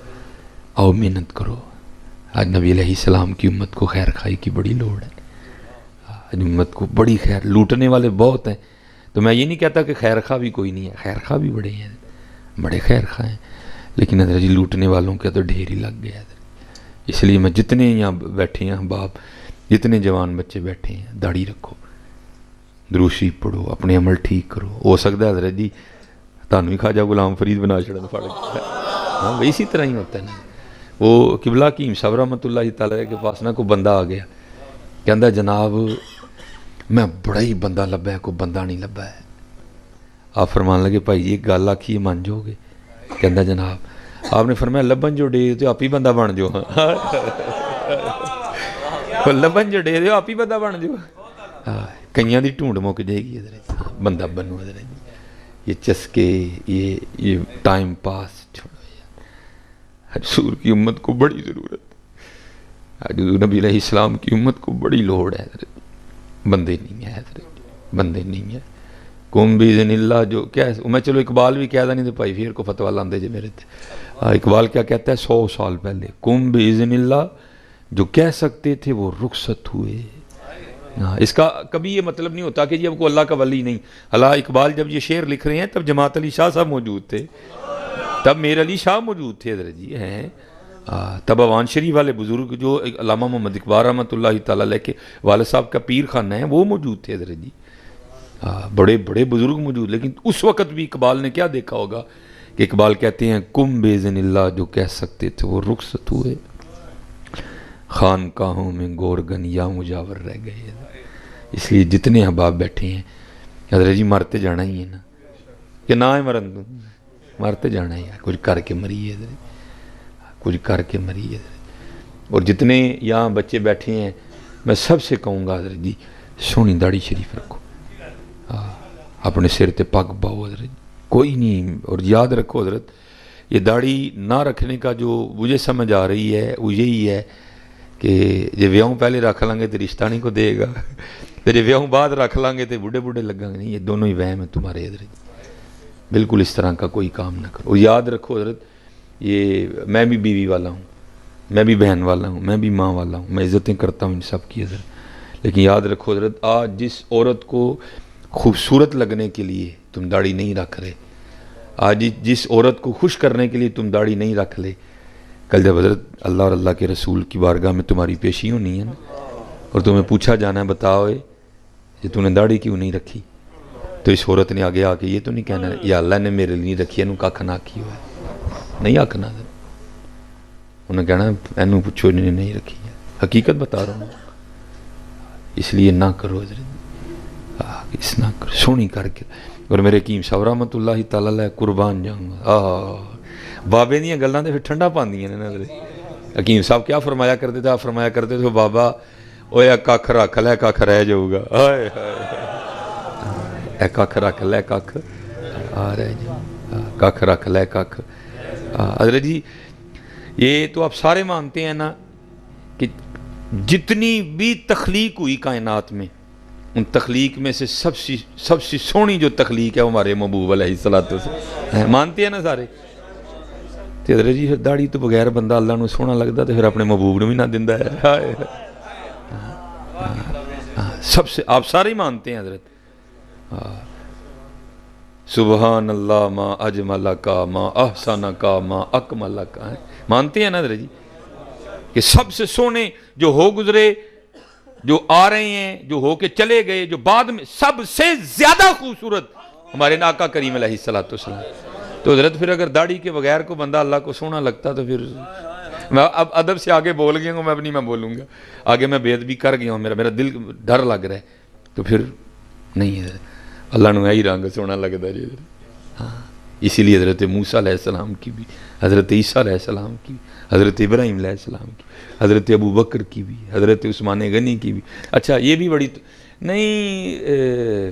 آؤ محنت کرو. آج نبی علیہ السلام کی امت کو خیر خائی کی بڑی لوڑ ہے. آج امت کو بڑی خیر، لوٹنے والے بہت ہیں. تو میں یہ نہیں کہتا کہ خیر خواہ بھی کوئی نہیں ہے، خیر خواہ بھی بڑے ہیں، بڑے خیر خواہ ہیں، لیکن حضرت جی لوٹنے والوں کا تو ڈھیر ہی لگ گیا ہے. اس لیے میں جتنے یہاں بیٹھے ہیں باپ، جتنے جوان بچے بیٹھے ہیں، داڑھی رکھو، دروشی پڑھو، اپنے عمل ٹھیک کرو. ہو سکتا ہے حضرت جی تانوں ہی خواجہ غلام فرید بنا چھڑن پڑ گیا. ہاں اسی طرح ہی ہوتا ہے نا. وہ قبلہ حکیم صاحب رحمۃ اللہ تعالیٰ کے پاس نا کوئی بندہ آ گیا، کہندا جناب میں بڑا ہی بندہ لبا ہے، کوئی بندہ نہیں لبا ہے. آپ فرمان لگے بھائی یہ گل آکھی مان جو گے؟ کہندا جناب آپ نے فرمایا لبن جو ڈے تو آپ ہی بندہ بن جو. لبن جو ڈے دو آپ ہی بندہ بن جو. کئیاں دی ڈھونڈ مک جائے گی حضرت، بندہ بنو حضرت. یہ چسکے، یہ ٹائم پاس چھوڑو. حضور کی امت کو بڑی ضرورت ہے، حضور نبی علیہ السلام کی امت کو بڑی لوڑ ہے حضرت. بندے نہیں ہے حضرت، بندے نہیں ہے. کم بِإِذْنِ اللہ جو کیا ہے، میں چلو اقبال بھی کہہ دا نہیں تو بھائی پھر کو فتویٰ لاندے جے میرے تھے. اقبال کیا کہتا ہے 100 سال پہلے، کم بِإِذْنِ اللہ جو کہہ سکتے تھے وہ رخصت ہوئے. اس کا کبھی یہ مطلب نہیں ہوتا کہ یہ کو اللہ کا ولی نہیں. اللہ اقبال جب یہ شعر لکھ رہے ہیں تب جماعت علی شاہ صاحب موجود تھے، تب میر علی شاہ موجود تھے حضرت جی ہیں. تب اوان شریف والے بزرگ جو علامہ محمد اقبال رحمۃ اللہ تعالیٰ علیہ کے والد صاحب کا پیر خانہ ہے وہ موجود تھے حضرت جی. بڑے بڑے بزرگ موجود. لیکن اس وقت بھی اقبال نے کیا دیکھا ہوگا کہ اقبال کہتے ہیں کم بِإِذْنِ اللہ جو کہہ سکتے تھے وہ رخصت ہوئے، خانقاہوں میں گورگن یا مجاور رہ گئے. اس لیے جتنے احباب بیٹھے ہیں حضرت جی مرتے جانا ہی ہے نا، کہ نہ ہے مرن تو مرتے جانا ہی ہے. کچھ کر کے مریے حضرت، کچھ کر کے مریے حضرت. اور جتنے یہاں بچے بیٹھے ہیں میں سب سے کہوں گا حضرت جی سونی داڑھی شریف رکھو، اپنے سر تے پگ باؤ حضرت، کوئی نہیں. اور یاد رکھو حضرت یہ داڑھی نہ رکھنے کا جو مجھے سمجھ آ رہی ہے وہ یہی ہے کہ جے ویاہوں پہلے رکھ لیں گے تو رشتہ نہیں کو دے گا، تو جے ویاہوں بعد رکھ لیں گے تو بوڑھے بوڑھے لگیں گے. نہیں، یہ دونوں ہی وہم ہے تمہارے حضرت. بالکل اس طرح کا کوئی کام نہ کرو. اور یاد رکھو حضرت، یہ میں بھی بیوی والا ہوں، میں بھی بہن والا ہوں، میں بھی ماں والا ہوں، میں عزتیں کرتا ہوں ان سب کی حضرت. لیکن یاد رکھو حضرت، آج جس عورت کو خوبصورت لگنے کے لیے تم داڑھی نہیں رکھ رہے، آج جس عورت کو خوش کرنے کے لیے تم داڑھی نہیں رکھ لے، کل جب حضرت اللہ اور اللہ کے رسول کی بارگاہ میں تمہاری پیشی ہونی ہے نا، اور تمہیں پوچھا جانا ہے بتاؤ کہ تم نے داڑھی کیوں نہیں رکھی، تو اس عورت نے آگے آ کے یہ تو نہیں کہنا یا اللہ نے میرے لیے نہیں رکھی، اینو کھ نہ کی ہوا ہے، نہیں آکھنا. انہیں کہنا اینو پوچھو انہیں نہیں رکھی ہے. حقیقت بتا رہا ہوں. اس لیے نہ کرو حضرت، اس نہ کرو، سونی کر کے. اور میرے حکیم صاحب رحمۃ اللہ تعالی علیہ قربان جاؤں گا، بابے دیاں گلاں تے پھر ٹھنڈا پاندیاں نے نا. حکیم صاحب کیا فرمایا کرتے تھے؟ آپ فرمایا کرتے تھے بابا اوے ککھ رکھ لے ککھ رہ جاؤ گا، ہائے اے ککھ رکھ لے ککھ رہ جاؤ، ککھ رکھ لے ککھ. حضرت جی یہ تو آپ سارے مانتے ہیں نا کہ جتنی بھی تخلیق ہوئی کائنات میں، ان تخلیق میں سے سب سے سونی جو تخلیق ہے وہ ہمارے محبوب علیہ الصلوۃ والسلام. مانتے ہیں نا سارے؟ تو حضرت جی داڑھی تو بغیر بندہ اللہ نو سونا لگتا تو پھر اپنے محبوب نو بھی نہ دیندا ہے. سب سے آپ سارے ہی مانتے ہیں حضرت. سبحان اللہ ما اجمل کا ما احسن کا ما اکمل کا، مانتے ہیں نا حضرت جی کہ سب سے سونے جو ہو گزرے، جو آ رہے ہیں، جو ہو کے چلے گئے، جو بعد میں، سب سے زیادہ خوبصورت ہمارے آقا کریم علیہ الصلوۃ والسلام. تو حضرت پھر اگر داڑھی کے بغیر کو بندہ اللہ کو سونا لگتا تو پھر میں اب ادب سے آگے بول گیا ہوں، میں اب نہیں میں بولوں گا آگے، میں بے ادبی کر گیا ہوں، میرا دل ڈر لگ رہا ہے. تو پھر نہیں ہے اللہ نو یہی رنگ سونا لگتا جی. ہاں اسی لیے حضرت موسیٰ علیہ السلام کی بھی، حضرت عیسیٰ علیہ السلام کی، حضرت ابراہیم علیہ السلام کی، حضرت ابو بکر کی بھی، حضرت عثمان غنی کی بھی. اچھا یہ بھی بڑی نہیں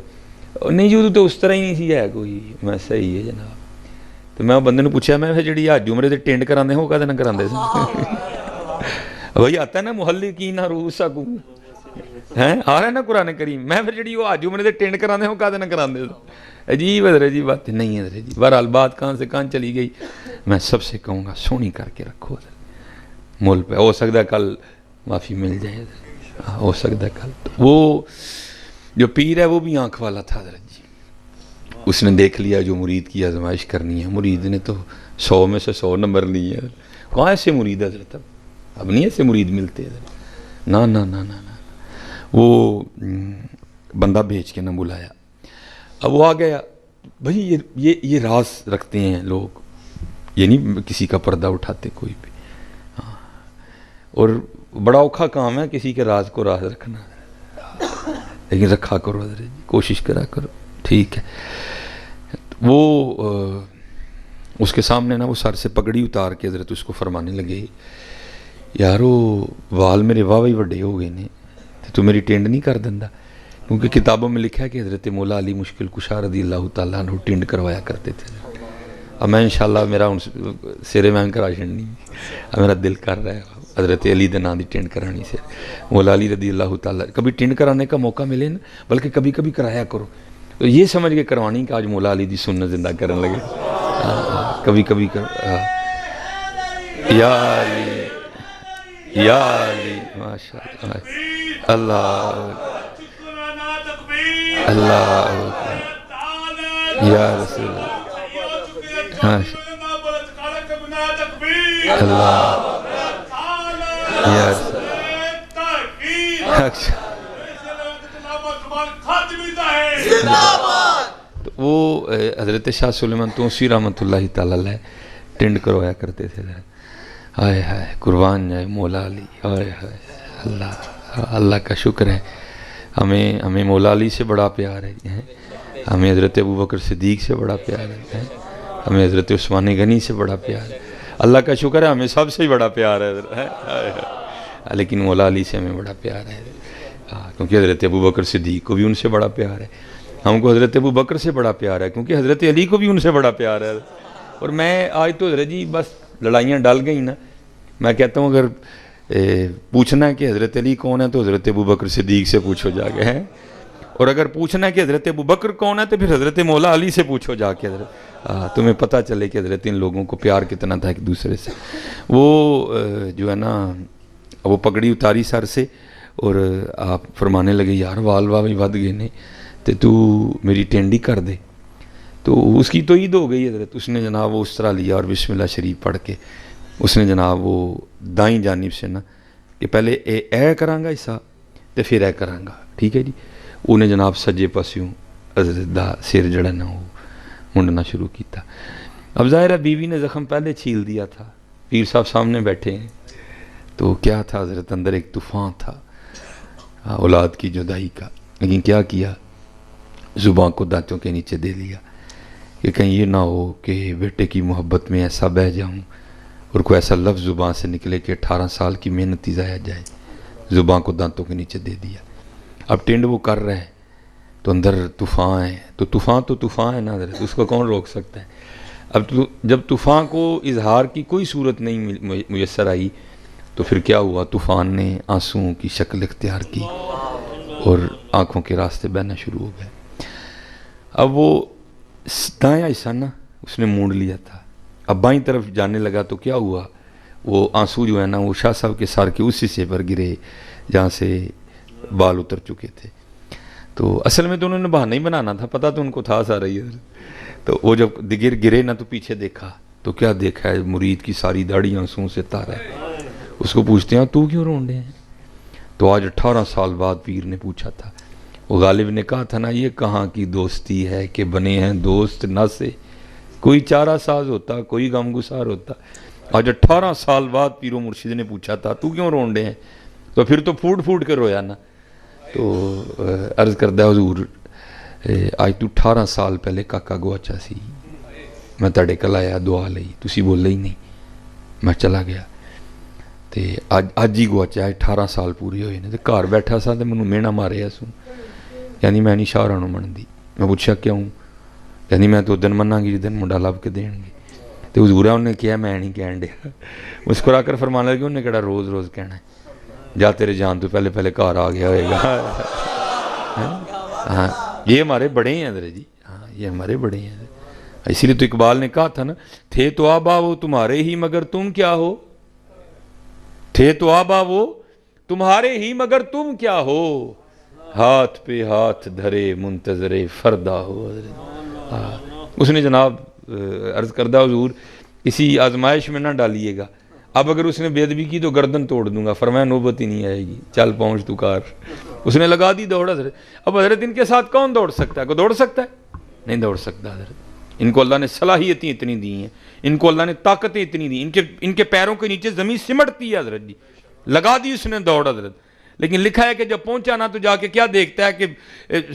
جو تو اس طرح ہی نہیں سی ہے کوئی، میں صحیح ہے جناب. تو میں بندے نے پوچھا میں جی حج عمرے دے ٹینڈ کراندے ہو کہتے نہ کراندے سے وہی آتا ہے نا محلقین رؤوسکم، ہیں آ رہا ہے نا قرآن کریم. میں پھر جی وہ حج عمرے دے ٹینڈ کراندے ہو کہتے نہ کراندے سے. عجیب ہے عجیب بات نہیں ہے حضرت جی. بہرحال بات کہاں سے کہاں چلی گئی. میں سب سے کہوں گا سونی کر کے رکھو مول پہ. ہو سکتا ہے کل معافی مل جائے، ہو سکتا ہے کل. وہ جو پیر ہے وہ بھی آنکھ والا تھا حضرت جی. اس نے دیکھ لیا جو مرید کی آزمائش کرنی ہے. مرید نے تو 100 میں سے 100 نمبر لیے ہیں. کہاں ایسے مرید حضرت؟ اب نہیں ایسے مرید ملتے حضرت. نا نا نا نا نا. وہ بندہ بھیج کے نہ بلایا. اب وہ آ گیا. بھائی یہ راز رکھتے ہیں لوگ، یہ نہیں کسی کا پردہ اٹھاتے کوئی بھی. ہاں اور بڑا اوکھا کام ہے کسی کے راز کو راز رکھنا، لیکن رکھا کرو حضرت جی، کوشش کرا کرو. ٹھیک ہے. وہ اس کے سامنے نا وہ سر سے پگڑی اتار کے حضرت اس کو فرمانے لگے، یارو وال میرے واہ ہی وڈے ہو گئے نے، تو میری ٹینڈ نہیں کر دیندا؟ کیونکہ کتابوں میں لکھا ہے کہ حضرت مولا علی مشکل کشا رضی اللہ تعالیٰ عنہ ٹینڈ کروایا کرتے تھے. اب میں انشاءاللہ میرا سیرے میں کرا چھڑنی، اب میرا دل کر رہا ہے حضرت علی دے نام دی ٹینڈ کرانی سے. مولا علی رضی اللہ تعالیٰ کبھی ٹینڈ کرانے کا موقع ملے نا، بلکہ کبھی کبھی کرایا کرو. تو یہ سمجھ کے کروانی کہ آج مولا علی دی سنت زندہ کرنے لگے. کبھی کبھی یا علی یا علی ماشاء اللہ اللہ اللہ یا رسول اللہ یا رسول. تو وہ حضرت شاہ سلیمان توسی رحمۃ اللہ تعالیٰ علیہ ٹینڈ کروایا کرتے تھے. ہائے ہائے قربان جائے مولا علی. ہائے ہائے اللہ اللہ کا شکر ہے ہمیں مولا علی سے بڑا پیار ہے، ہمیں حضرت ابو بکر صدیق سے بڑا پیار ہے، ہمیں حضرت عثمان غنی سے بڑا پیار ہے. اللہ کا شکر ہے ہمیں سب سے ہی بڑا پیار ہے، لیکن مولا علی سے ہمیں بڑا پیار ہے کیونکہ حضرت ابو بکر صدیق کو بھی ان سے بڑا پیار ہے. ہم کو حضرت ابو بکر سے بڑا پیار ہے کیونکہ حضرت علی کو بھی ان سے بڑا پیار ہے. اور میں آج تو حضرت جی بس لڑائیاں ڈال گئی نا، میں کہتا ہوں اگر پوچھنا ہے کہ حضرت علی کون ہے تو حضرت ابو بکر صدیق سے پوچھو جا کے ہیں، اور اگر پوچھنا ہے کہ حضرت ابو بکر کون ہے تو پھر حضرت مولا علی سے پوچھو جا کے، حضرت تمہیں پتہ چلے کہ حضرت ان لوگوں کو پیار کتنا تھا ایک دوسرے سے۔ وہ جو ہے نا وہ پگڑی اتاری سر سے اور آپ فرمانے لگے یار وال بھی ود گئے نے تے تو میری ٹینڈی کر دے، تو اس کی تو عید ہو گئی حضرت۔ اس نے جناب وہ اس طرح لیا اور بسم اللہ شریف پڑھ کے اس نے جناب وہ دائیں جانب سے نا کہ پہلے اے کراں گا حصہ تے پھر اے کراں گا، ٹھیک ہے جی، انہیں جناب سجے پاسیوں حضرت دا سر جڑا نا وہ منڈنا شروع کیتا۔ اب ظاہر ہے بیوی نے زخم پہلے چھیل دیا تھا، پیر صاحب سامنے بیٹھے ہیں، تو کیا تھا حضرت اندر ایک طوفان تھا اولاد کی جدائی کا، لیکن کیا کیا، زبان کو دانتوں کے نیچے دے لیا کہ کہیں یہ نہ ہو کہ بیٹے کی محبت میں ایسا بہہ جاؤں اور کوئی ایسا لفظ زبان سے نکلے کہ 18 سال کی محنت ہی ضائع جائے، زبان کو دانتوں کے نیچے دے دیا۔ اب ٹینڈ وہ کر رہے ہیں تو اندر طوفان ہے، تو طوفان ہے نا حضرت، اس کو کون روک سکتا ہے۔ اب جب طوفان کو اظہار کی کوئی صورت نہیں میسر آئی تو پھر کیا ہوا، طوفان نے آنسوؤں کی شکل اختیار کی اور آنکھوں کے راستے بہنا شروع ہو گئے۔ اب وہ دایاں حصہ نا اس نے مونڈ لیا تھا، اب بائیں طرف جانے لگا تو کیا ہوا، وہ آنسو جو ہے نا وہ شاہ صاحب کے سر کے اس حصے پر گرے جہاں سے بال اتر چکے تھے۔ تو اصل میں تو انہوں نے بہانہ ہی بنانا تھا، پتہ تو ان کو تھا سارا ہی۔ تو وہ جب گرے نا تو پیچھے دیکھا تو کیا دیکھا ہے، مرید کی ساری داڑھی آنسوؤں سے تار ہے۔ اس کو پوچھتے ہیں تو کیوں رون رہے ہیں، تو آج 18 سال بعد پیر نے پوچھا تھا، وہ غالب نے کہا تھا نا یہ کہاں کی دوستی ہے کہ بنے ہیں دوست نہ سے، کوئی چارہ ساز ہوتا کوئی غم گسار ہوتا۔ آج 18 سال بعد پیر و مرشد نے پوچھا تھا تو کیوں رون رہے ہیں، تو پھر تو پھوٹ کے رویا نا۔ تو عرض کردہ حضور آج تو 18 سال پہلے کاکا گواچا سی، میں تاڑے کل آیا دعا لئی، تسی بولے ہی نہیں، میں چلا گیا تے آج ہی گواچا، 18 سال پوری ہوئے نے، تے گھر بیٹھا سا تے منوں مینا مارے سوں، یعنی میں نہیں شاہراں نوں منتی۔ میں پوچھا کیوں، یعنی میں تو دن مناں گی جدن منڈا لب کے دین گے، تے حضور انہوں نے کیا میں نہیں کہن دیا، مسکرا کر فرمانے لگے انہوں نے کہڑا روز روز کہنا ہے، جا تیرے جان تو پہلے گھر آ گیا ہوئے گا۔ ہاں یہ ہمارے بڑے ہیں حضرت جی، ہاں یہ ہمارے بڑے ہیں، اسی لیے تو اقبال نے کہا تھا نا، تھے تو آبا وہ تمہارے ہی مگر تم کیا ہو، تھے تو آبا وہ تمہارے ہی مگر تم کیا ہو، ہاتھ پہ ہاتھ دھرے منتظر فردا ہو۔ اس نے جناب عرض کردہ حضور اسی آزمائش میں نہ ڈالیے گا، اب اگر اس نے بے ادبی کی تو گردن توڑ دوں گا، فرمایا نوبت ہی نہیں آئے گی، چل پہنچ تو کار۔ اس نے لگا دی دوڑ حضرت۔ اب حضرت ان کے ساتھ کون دوڑ سکتا ہے، کوئی دوڑ سکتا ہے، نہیں دوڑ سکتا حضرت۔ ان کو اللہ نے صلاحیتیں اتنی دی ہیں، ان کو اللہ نے طاقتیں اتنی دی، ان کے پیروں کے نیچے زمین سمٹتی ہے حضرت جی، لگا دی اس نے دوڑ حضرت۔ لیکن لکھا ہے کہ جب پہنچا نا تو جا کے کیا دیکھتا ہے کہ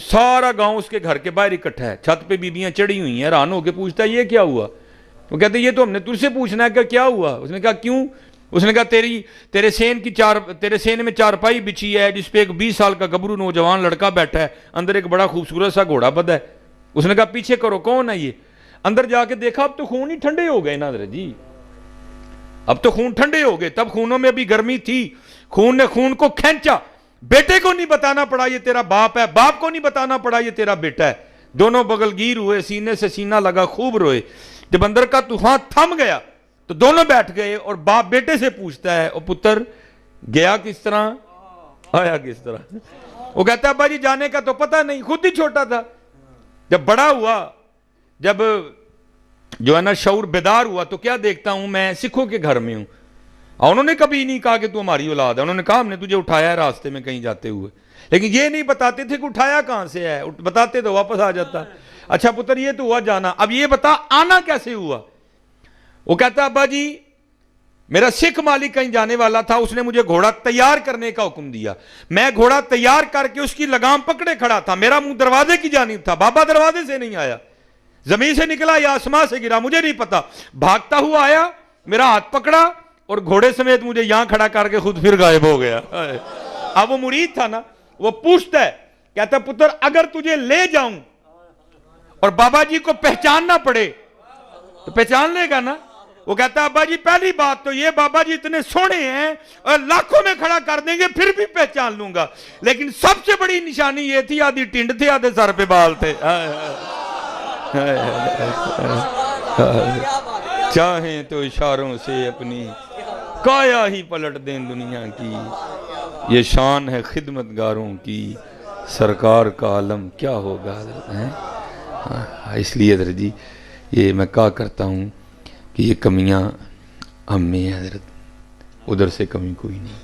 سارا گاؤں اس کے گھر کے باہر اکٹھا ہے، چھت پہ بیبیاں چڑھی ہوئی ہیں، حیران ہو کے پوچھتا ہے یہ کیا ہوا، وہ کہتے ہیں یہ تو ہم نے تجھ سے پوچھنا ہے کہ کیا ہوا۔ اس نے کہا کیوں، اس نے کہا تیرے سین میں چارپائی بچھی ہے جس پہ ایک 20 سال کا گبرو نوجوان لڑکا بیٹھا ہے، اندر ایک بڑا خوبصورت سا گھوڑا بدھا ہے۔ اس نے کہا پیچھے کرو کون ہے یہ، اندر جا کے دیکھا اب تو خون ہی ٹھنڈے ہو گئے نا حضرت جی، اب تو خون ٹھنڈے ہو گئے، تب خونوں میں ابھی گرمی تھی، خون نے خون کو کھینچا، بیٹے کو نہیں بتانا پڑا یہ تیرا باپ ہے، باپ کو نہیں بتانا پڑا یہ تیرا بیٹا ہے، دونوں بغل گیر ہوئے، سینے سے سینہ لگا، خوب روئے۔ جب اندر کا طوفان تھم گیا تو دونوں بیٹھ گئے اور باپ بیٹے سے پوچھتا ہے او پتر گیا کس طرح آیا کس طرح، وہ کہتا ہے ابا جی جانے کا تو پتہ نہیں، خود ہی چھوٹا تھا، جب بڑا ہوا، جب جو ہے نا شعور بیدار ہوا تو کیا دیکھتا ہوں میں سکھوں کے گھر میں ہوں، اور انہوں نے کبھی نہیں کہا کہ تو ہماری اولاد ہے، انہوں نے کہا ہم نے تجھے اٹھایا ہے راستے میں کہیں جاتے ہوئے، لیکن یہ نہیں بتاتے تھے کہ اٹھایا کہاں سے ہے، بتاتے تو واپس آ جاتا۔ اچھا پتر یہ تو ہوا جانا، اب یہ بتا آنا کیسے ہوا، وہ کہتا ابا جی میرا سکھ مالک کہیں جانے والا تھا، اس نے مجھے گھوڑا تیار کرنے کا حکم دیا، میں گھوڑا تیار کر کے اس کی لگام پکڑے کھڑا تھا، میرا منہ دروازے کی جانب تھا، بابا دروازے سے نہیں آیا، زمین سے نکلا یا آسمان سے گرا مجھے نہیں پتا، بھاگتا ہوا آیا، میرا ہاتھ پکڑا اور گھوڑے سمیت مجھے یہاں کھڑا کر کے خود پھر غائب ہو گیا۔ اب وہ مرید تھا نا، وہ پوچھتا ہے، کہتا ہے پتر اگر تجھے لے جاؤں اور بابا جی کو پہچاننا پڑے تو پہچان لے گا نا، وہ کہتا ہے ابا جی پہلی بات تو یہ بابا جی اتنے سونے ہیں اور لاکھوں میں کھڑا کر دیں گے پھر بھی پہچان لوں گا، لیکن سب سے بڑی نشانی یہ تھی آدھی ٹنڈ تھے آدھے سر پہ بال تھے. چاہیں تو اشاروں سے اپنی کایا ہی پلٹ دیں دنیا کی، یہ شان ہے خدمت گاروں کی، سرکار کا عالم کیا ہوگا. اس لیے حضرت جی یہ میں کہا کرتا ہوں کہ یہ کمیاں ہم میں ہیں حضرت، ادھر سے کمی کوئی نہیں.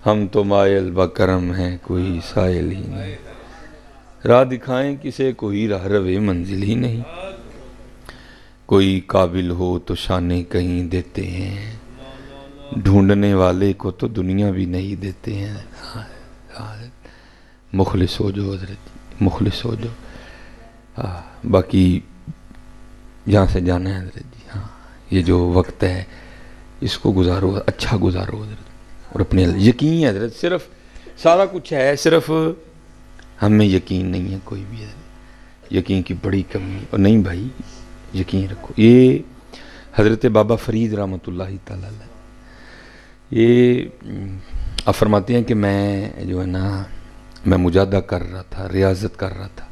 ہم تو مائل بکرم ہیں کوئی سائل ہی نہیں، راہ دکھائیں کسے کوئی راہ روے منزل ہی نہیں، کوئی قابل ہو تو شانے کہیں دیتے ہیں، ڈھونڈنے والے کو تو دنیا بھی نہیں دیتے ہیں. مخلص ہو جو حضرت، مخلص ہو جو. باقی یہاں سے جانا ہے حضرت جی. ہاں یہ جو وقت ہے اس کو گزارو، اچھا گزارو حضرت، اور اپنے یقین ہے حضرت، صرف سارا کچھ ہے، صرف ہم میں یقین نہیں ہے کوئی بھی حضرت، یقین کی بڑی کمی ہے. اور نہیں بھائی یقین رکھو. یہ حضرت بابا فرید رحمۃ اللہ تعالی علیہ یہ آپ فرماتے ہیں کہ میں جو ہے نا میں مجاہدہ کر رہا تھا، ریاضت کر رہا تھا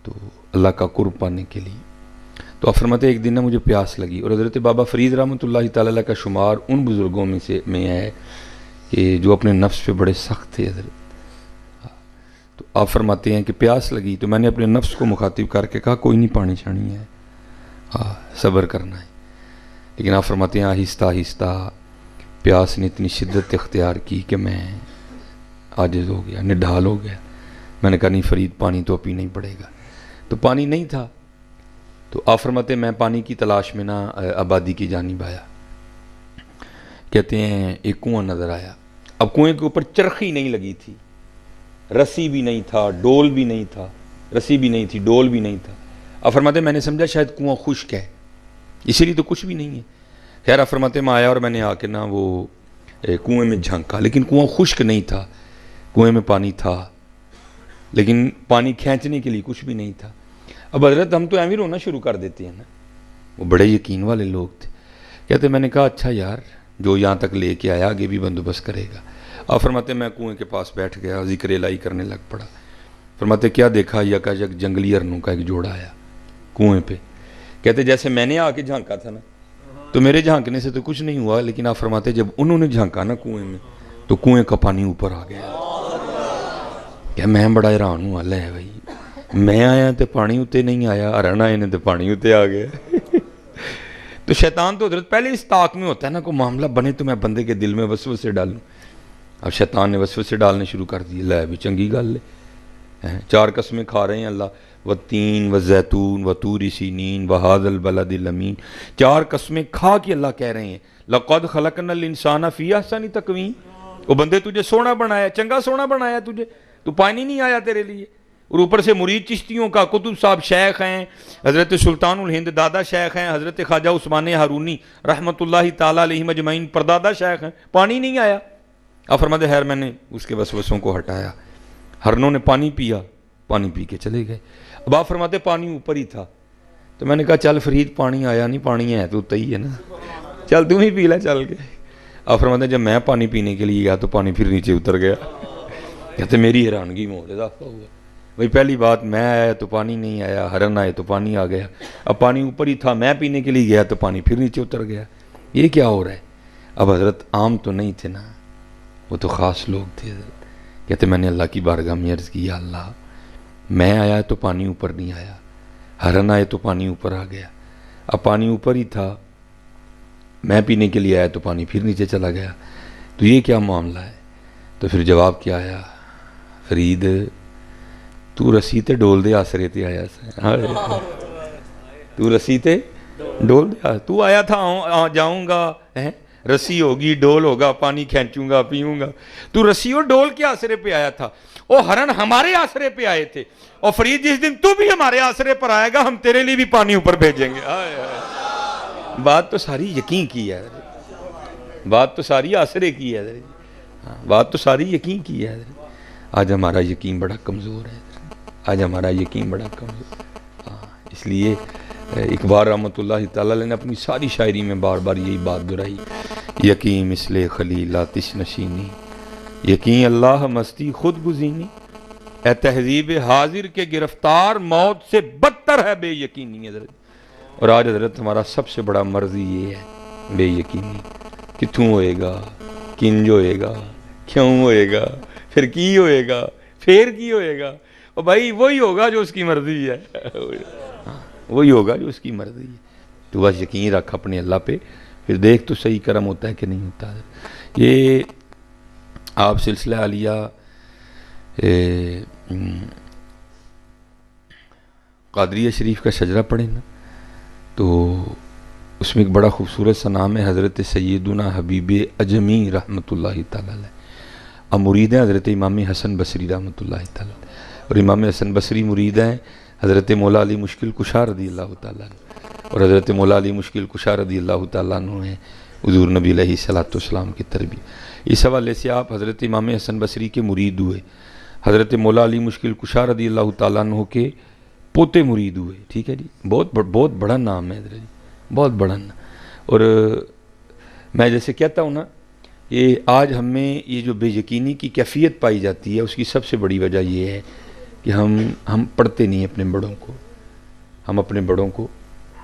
تو اللہ کا قرب پانے کے لیے. تو آپ فرماتے ہیں ایک دن نا مجھے پیاس لگی، اور حضرت بابا فرید رحمۃ اللہ تعالی علیہ کا شمار ان بزرگوں میں ہے کہ جو اپنے نفس پہ بڑے سخت تھے حضرت. تو آپ فرماتے ہیں کہ پیاس لگی تو میں نے اپنے نفس کو مخاطب کر کے کہا کوئی نہیں پانی چھانی ہے، صبر کرنا ہے. لیکن آپ فرماتے ہیں آہستہ آہستہ پیاس نے اتنی شدت اختیار کی کہ میں عاجز ہو گیا، نڈھال ہو گیا. میں نے کہا نہیں فرید پانی تو پینا ہی پڑے گا. تو پانی نہیں تھا. تو آپ فرماتے ہیں میں پانی کی تلاش میں نا آبادی کی جانب آیا. کہتے ہیں ایک کنواں نظر آیا. اب کنویں کے اوپر چرخی نہیں لگی تھی، رسی بھی نہیں تھا، ڈول بھی نہیں تھا، رسی بھی نہیں تھی، ڈول بھی نہیں تھا. آپ فرماتے ہیں میں نے سمجھا شاید کنواں خشک ہے، اسی لیے تو کچھ بھی نہیں ہے. خیر آپ فرماتے ہیں میں آیا اور میں نے آ کے نا وہ کنویں میں جھانکا، لیکن کنواں خشک نہیں تھا، کنویں میں پانی تھا لیکن پانی کھینچنے کے لیے کچھ بھی نہیں تھا. اب حضرت ہم تو ایویں رونا شروع کر دیتے ہیں نا. وہ بڑے یقین والے لوگ تھے. کہتے میں نے کہا اچھا یار جو یہاں تک لے کے آیا آگے بھی بندوبست کرے گا. آپ فرماتے میں کنویں کے پاس بیٹھ گیا، ذکر الہی کرنے لگ پڑا. فرماتے کیا دیکھا یکا یک جنگلی ارنوں کا ایک جوڑا آیا کنویں پہ. کہتے جیسے میں نے آ کے جھانکا تھا نا تو میرے جھانکنے سے تو کچھ نہیں ہوا، لیکن آپ فرماتے جب انہوں نے جھانکا نا کنویں میں تو کنویں کا پانی اوپر آ گیا. کہ میں بڑا حیران ہوں. اللہ ہے بھائی میں آیا تو پانی اتے نہیں آیا، ارن آئے نے تو پانی اتے آ گیا. تو شیطان تو حضرت پہلے اس طاق میں ہوتا ہے نا کوئی معاملہ بنے تو میں بندے کے دل میں وسوسے ڈالوں. اب شیطان نے وسوسے ڈالنے شروع کر دیے. لے بھی چنگی گل ہے، 4 قسمیں کھا رہے ہیں اللہ، والتین والزیتون وطور سینین وہذا البلد الامین. 4 قسمیں کھا کے اللہ کہہ رہے ہیں لقد خلقنا الانسان فی احسن تقویم. وہ بندے تجھے سونا بنایا، چنگا سونا بنایا تجھے، تو پانی نہیں آیا تیرے لیے. اور اوپر سے مرید چشتیوں کا کتب صاحب شیخ ہیں، حضرت سلطان الہند دادا شیخ ہیں، حضرت خواجہ عثمان ہارونی رحمۃ اللہ تعالیٰ علیہ مجمعین پردادا شیخ ہیں، پانی نہیں آیا. آپ فرماتے خیر میں نے اس کے وسوسوں کو ہٹایا، ہرنوں نے پانی پیا، پانی پی کے چلے گئے. اب آپ فرماتے پانی اوپر ہی تھا. تو میں نے کہا چل فرید پانی آیا نہیں، پانی ہے تو ہی ہے نا، چل تم ہی پی لے چل کے. آپ فرماتے جب میں پانی پینے کے لیے گیا تو پانی پھر نیچے اتر گیا. کہتے میری حیرانگی میں اور اضافہ ہوا. بھائی پہلی بات میں آیا تو پانی نہیں آیا، ہرن آئے تو پانی آ گیا. اب پانی اوپر ہی تھا، میں پینے کے لیے گیا تو پانی پھر نیچے اتر گیا. یہ کیا ہو رہا ہے؟ اب حضرت عام تو نہیں تھے نا، وہ تو خاص لوگ تھے حضرت. کہتے میں نے اللہ کی بارگاہ میں عرض کی یا اللہ میں آیا تو پانی اوپر نہیں آیا، ہرن آئے تو پانی اوپر آ گیا. اب پانی اوپر ہی تھا، میں پینے کے لیے آیا تو پانی پھر نیچے چلا گیا. تو یہ کیا معاملہ ہے؟ تو پھر جواب کیا آیا، فرید تو رسی تے ڈول دے آسرے تے آیا سا. تو رسی تے ڈول دے، تو آیا تھا جاؤں گا، رسی ہوگی ڈول ہوگا، پانی کھینچوں گا پیوں گا. تو رسی اور ڈول کے آسرے پہ آیا تھا، اور ہرن ہمارے آسرے پہ آئے تھے. اور فرید جس دن تو بھی ہمارے آسرے پر آئے گا ہم تیرے لیے بھی پانی اوپر بھیجیں گے. بات تو ساری یقین کی ہے، بات تو ساری آسرے کی ہے، بات تو ساری یقین کی ہے. آج ہمارا یقین بڑا کمزور ہے، آج ہمارا یقین بڑا کمزور. اس لیے اقبال رحمۃ اللہ تعالیٰ علیہ نے اپنی ساری شاعری میں بار بار یہی بات دہرائی، یقین مثل خلیل آتش نشینی، یقین اللہ مستی خود گزینی، اے تہذیب حاضر کے گرفتار موت سے بدتر ہے بے یقینی۔ حضرت، اور آج حضرت ہمارا سب سے بڑا مرضی یہ ہے، بے یقینی، کتوں ہوئے گا، کنج ہوئے گا، کیوں ہوئے گا، پھر کی ہوئے گا، پھر کی ہوئے گا، اور بھائی وہی ہوگا جو اس کی مرضی ہے، وہی ہوگا جو اس کی مرضی ہے۔ تو بس یقین رکھ اپنے اللہ پہ، پھر دیکھ تو صحیح کرم ہوتا ہے کہ نہیں ہوتا ہے۔ یہ آپ سلسلہ عالیہ قادریہ شریف کا شجرہ پڑھیں نا، تو اس میں ایک بڑا خوبصورت سا نام ہے حضرت سیدنا حبیب اجمی رحمۃ اللہ تعالیٰ علیہ، اب مرید ہیں حضرت امام حسن بصری رحمۃ اللہ تعالیٰ علیہ، اور امام حسن بصری مرید ہیں حضرت مولا علی مشکل کشا رضی اللہ تعالیٰ عنہ، اور حضرت مولا علی مشکل کشا رضی اللہ تعالیٰ عنہ ہیں حضور نبی علیہ الصلوۃ والسلام کی تربیت۔ اس حوالے سے آپ حضرت امام حسن بصری کے مرید ہوئے، حضرت مولا علی مشکل کشا رضی اللہ تعالیٰ عنہ کے پوتے مرید ہوئے، ٹھیک ہے جی، بہت بڑا نام ہے حضرت جی، بہت بڑا نام۔ اور میں جیسے کہتا ہوں نا، یہ آج ہم میں یہ جو بے یقینی کی کیفیت پائی جاتی ہے، اس کی سب سے بڑی وجہ یہ ہے کہ ہم پڑھتے نہیں اپنے بڑوں کو، ہم اپنے بڑوں کو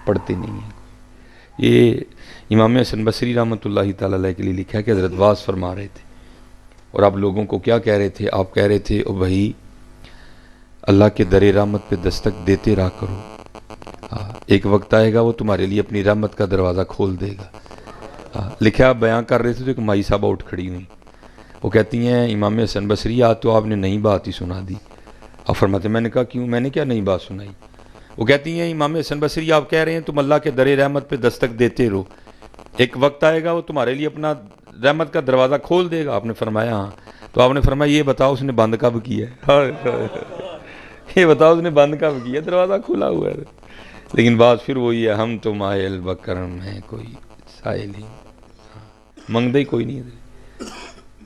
پڑھتے نہیں ہیں۔ یہ امام حسن بصری رحمۃ اللہ تعالیٰ علیہ کے لیے لکھا ہے کہ حضرت واعظ فرما رہے تھے، اور آپ لوگوں کو کیا کہہ رہے تھے؟ آپ کہہ رہے تھے او بھائی اللہ کے در رحمت پہ دستک دیتے رہا کرو، ایک وقت آئے گا وہ تمہارے لیے اپنی رحمت کا دروازہ کھول دے گا۔ لکھا آپ بیان کر رہے تھے تو ایک مائی صاحبہ اٹھ کھڑی ہوئی، وہ کہتی ہیں امام حسن بصری آج تو آپ نے نئی بات ہی سنا دی۔ آپ فرماتے ہیں میں نے کہا کیوں؟ میں نے کیا نئی بات سنائی؟ وہ کہتی ہیں امام حسن بصری آپ کہہ رہے ہیں تم اللہ کے در رحمت پہ دستک دیتے رہو، ایک وقت آئے گا وہ تمہارے لیے اپنا رحمت کا دروازہ کھول دے گا۔ آپ نے فرمایا ہاں۔ تو آپ نے فرمایا یہ بتاؤ اس نے بند کب کیا ہے؟ یہ بتاؤ اس نے بند کب کیا؟ دروازہ کھلا ہوا ہے۔ لیکن بات پھر وہی ہے، ہم تو مائل بکرم ہیں کوئی سائل ہی، منگدہ ہی کوئی نہیں ہے۔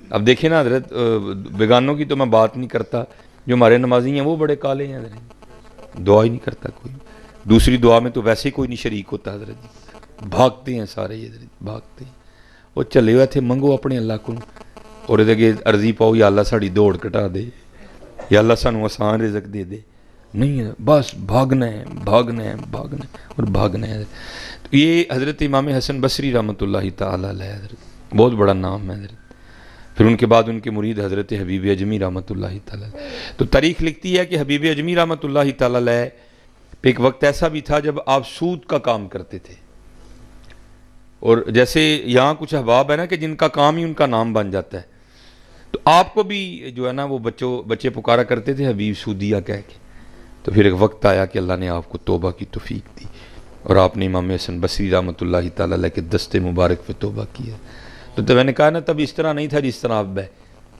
اب دیکھیں نا حضرت، بیگانوں کی تو میں بات نہیں کرتا، جو ہمارے نمازی ہیں وہ بڑے کالے ہیں حضرت، دعا ہی نہیں کرتا کوئی، دوسری دعا میں تو ویسے ہی کوئی نہیں شریک ہوتا حضرت جی، بھاگتے ہیں سارے حضرت، بھاگتے ہیں۔ وہ چلے ہوئے تھے منگو اپنے اللہ کو، اور یہ عرضی پاؤ یا اللہ ساڑی دوڑ کٹا دے، یا اللہ سانو آسان رزق دے دے، نہیں ہے، بس بھاگنا ہے بھاگنا ہے بھاگنا ہے اور بھاگنا ہے۔ تو یہ حضرت امام حسن بصری رحمۃ اللہ تعالیٰ علیہ حضرت، بہت بڑا نام ہے حضرت۔ پھر ان کے بعد ان کے مرید حضرت حبیب اجمی رحمۃ اللہ تعالیٰ علیہ۔ تو تاریخ لکھتی ہے کہ حبیب اجمی رحمۃ اللہ تعالیٰ علیہ پہ ایک وقت ایسا بھی تھا جب آپ سود کا کام کرتے تھے، اور جیسے یہاں کچھ احباب ہے نا کہ جن کا کام ہی ان کا نام بن جاتا ہے، تو آپ کو بھی جو ہے نا وہ بچے پکارا کرتے تھے حبیب سودیہ کہہ کے۔ تو پھر ایک وقت آیا کہ اللہ نے آپ کو توبہ کی توفیق دی، اور آپ نے امام حسن بصری رحمۃ اللہ تعالیٰ علیہ کے دستے مبارک پہ توبہ کیا۔ تو میں نے کہا نا تب اس طرح نہیں تھا جس طرح اب ہے،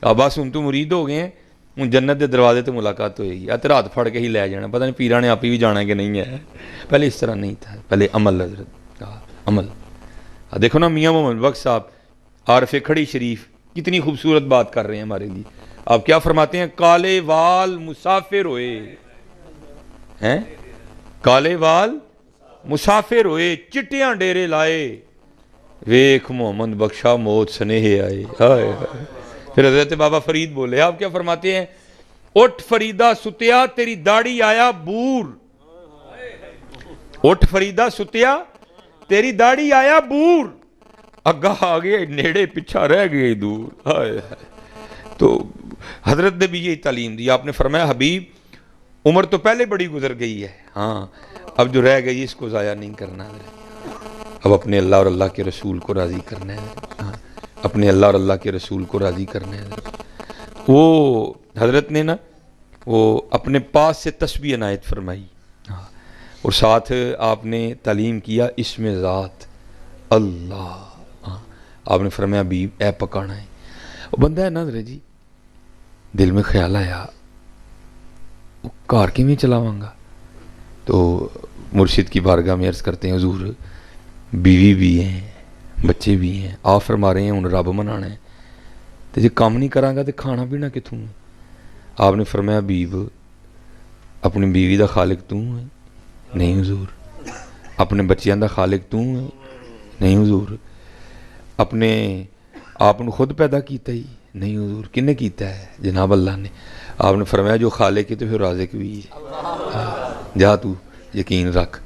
اب بس ان تو مرید ہو گئے ہیں، ان جنت دے دروازے تو ملاقات ہوئے گی، اتر ہاتھ پھڑ کے ہی لے جانا، پتہ نہیں پیرا نے آپ ہی بھی جانا کہ نہیں ہے۔ پہلے اس طرح نہیں تھا، پہلے عمل حضرت، عمل۔ دیکھو نا میاں محمد بخش صاحب عارف کھڑی شریف کتنی خوبصورت بات کر رہے ہیں ہمارے لیے۔ آپ کیا فرماتے ہیں؟ کالے وال مسافر ہوئے ہیں، کالے وال مسافر ہوئے، چٹیاں ڈیرے لائے، ویکھ محمد بخشا موت سنیہ آئے۔ ہائے ہائے۔ پھر حضرت بابا فرید بولے، آپ کیا فرماتے ہیں؟ اٹھ فریدہ ستیا تیری داڑھی آیا بور، اٹھ فریدہ ستیا تیری داڑھی آیا بور، اگا آگے نیڑے پیچھا رہ گئے دور۔ ہائے ہائے۔ تو حضرت نے بھی یہی تعلیم دی، آپ نے فرمایا حبیب عمر تو پہلے بڑی گزر گئی ہے، ہاں اب جو رہ گئی اس کو ضائع نہیں کرنا ہے، اب اپنے اللہ اور اللہ کے رسول کو راضی کرنا ہے، ہاں اپنے اللہ اور اللہ کے رسول کو راضی کرنا ہے۔ وہ حضرت نے نا وہ اپنے پاس سے تسبیح عنایت فرمائی، اور ساتھ آپ نے تعلیم کیا اسم ذات اللہ، آپ نے فرمایا حبیب اے پکانا ہے۔ وہ بندہ ہے نا حضرت جی، دل میں خیال آیا کار کی میں چلاواں گا، تو مرشد کی بارگاہ میں عرض کرتے ہیں حضور بیوی بھی ہیں بچے بھی ہیں، آپ فرما رہے ہیں ان رب منانا ہے، تو جی کام نہیں کراں گا تو کھانا پینا کتوں؟ آپ نے فرمایا حبیب اپنی بیوی دا خالق تو ہے؟ نہیں حضور، اپنے بچیاں دا خالق تو ہے؟ نہیں حضور۔ اپنے آپ نے خود پیدا کیتا ہی؟ نہیں حضور۔ کنے کیتا ہے؟ جناب اللہ نے۔ آپ نے فرمایا جو خالق ہے تو پھر رازق بھی ہے، جا تو یقین رکھ۔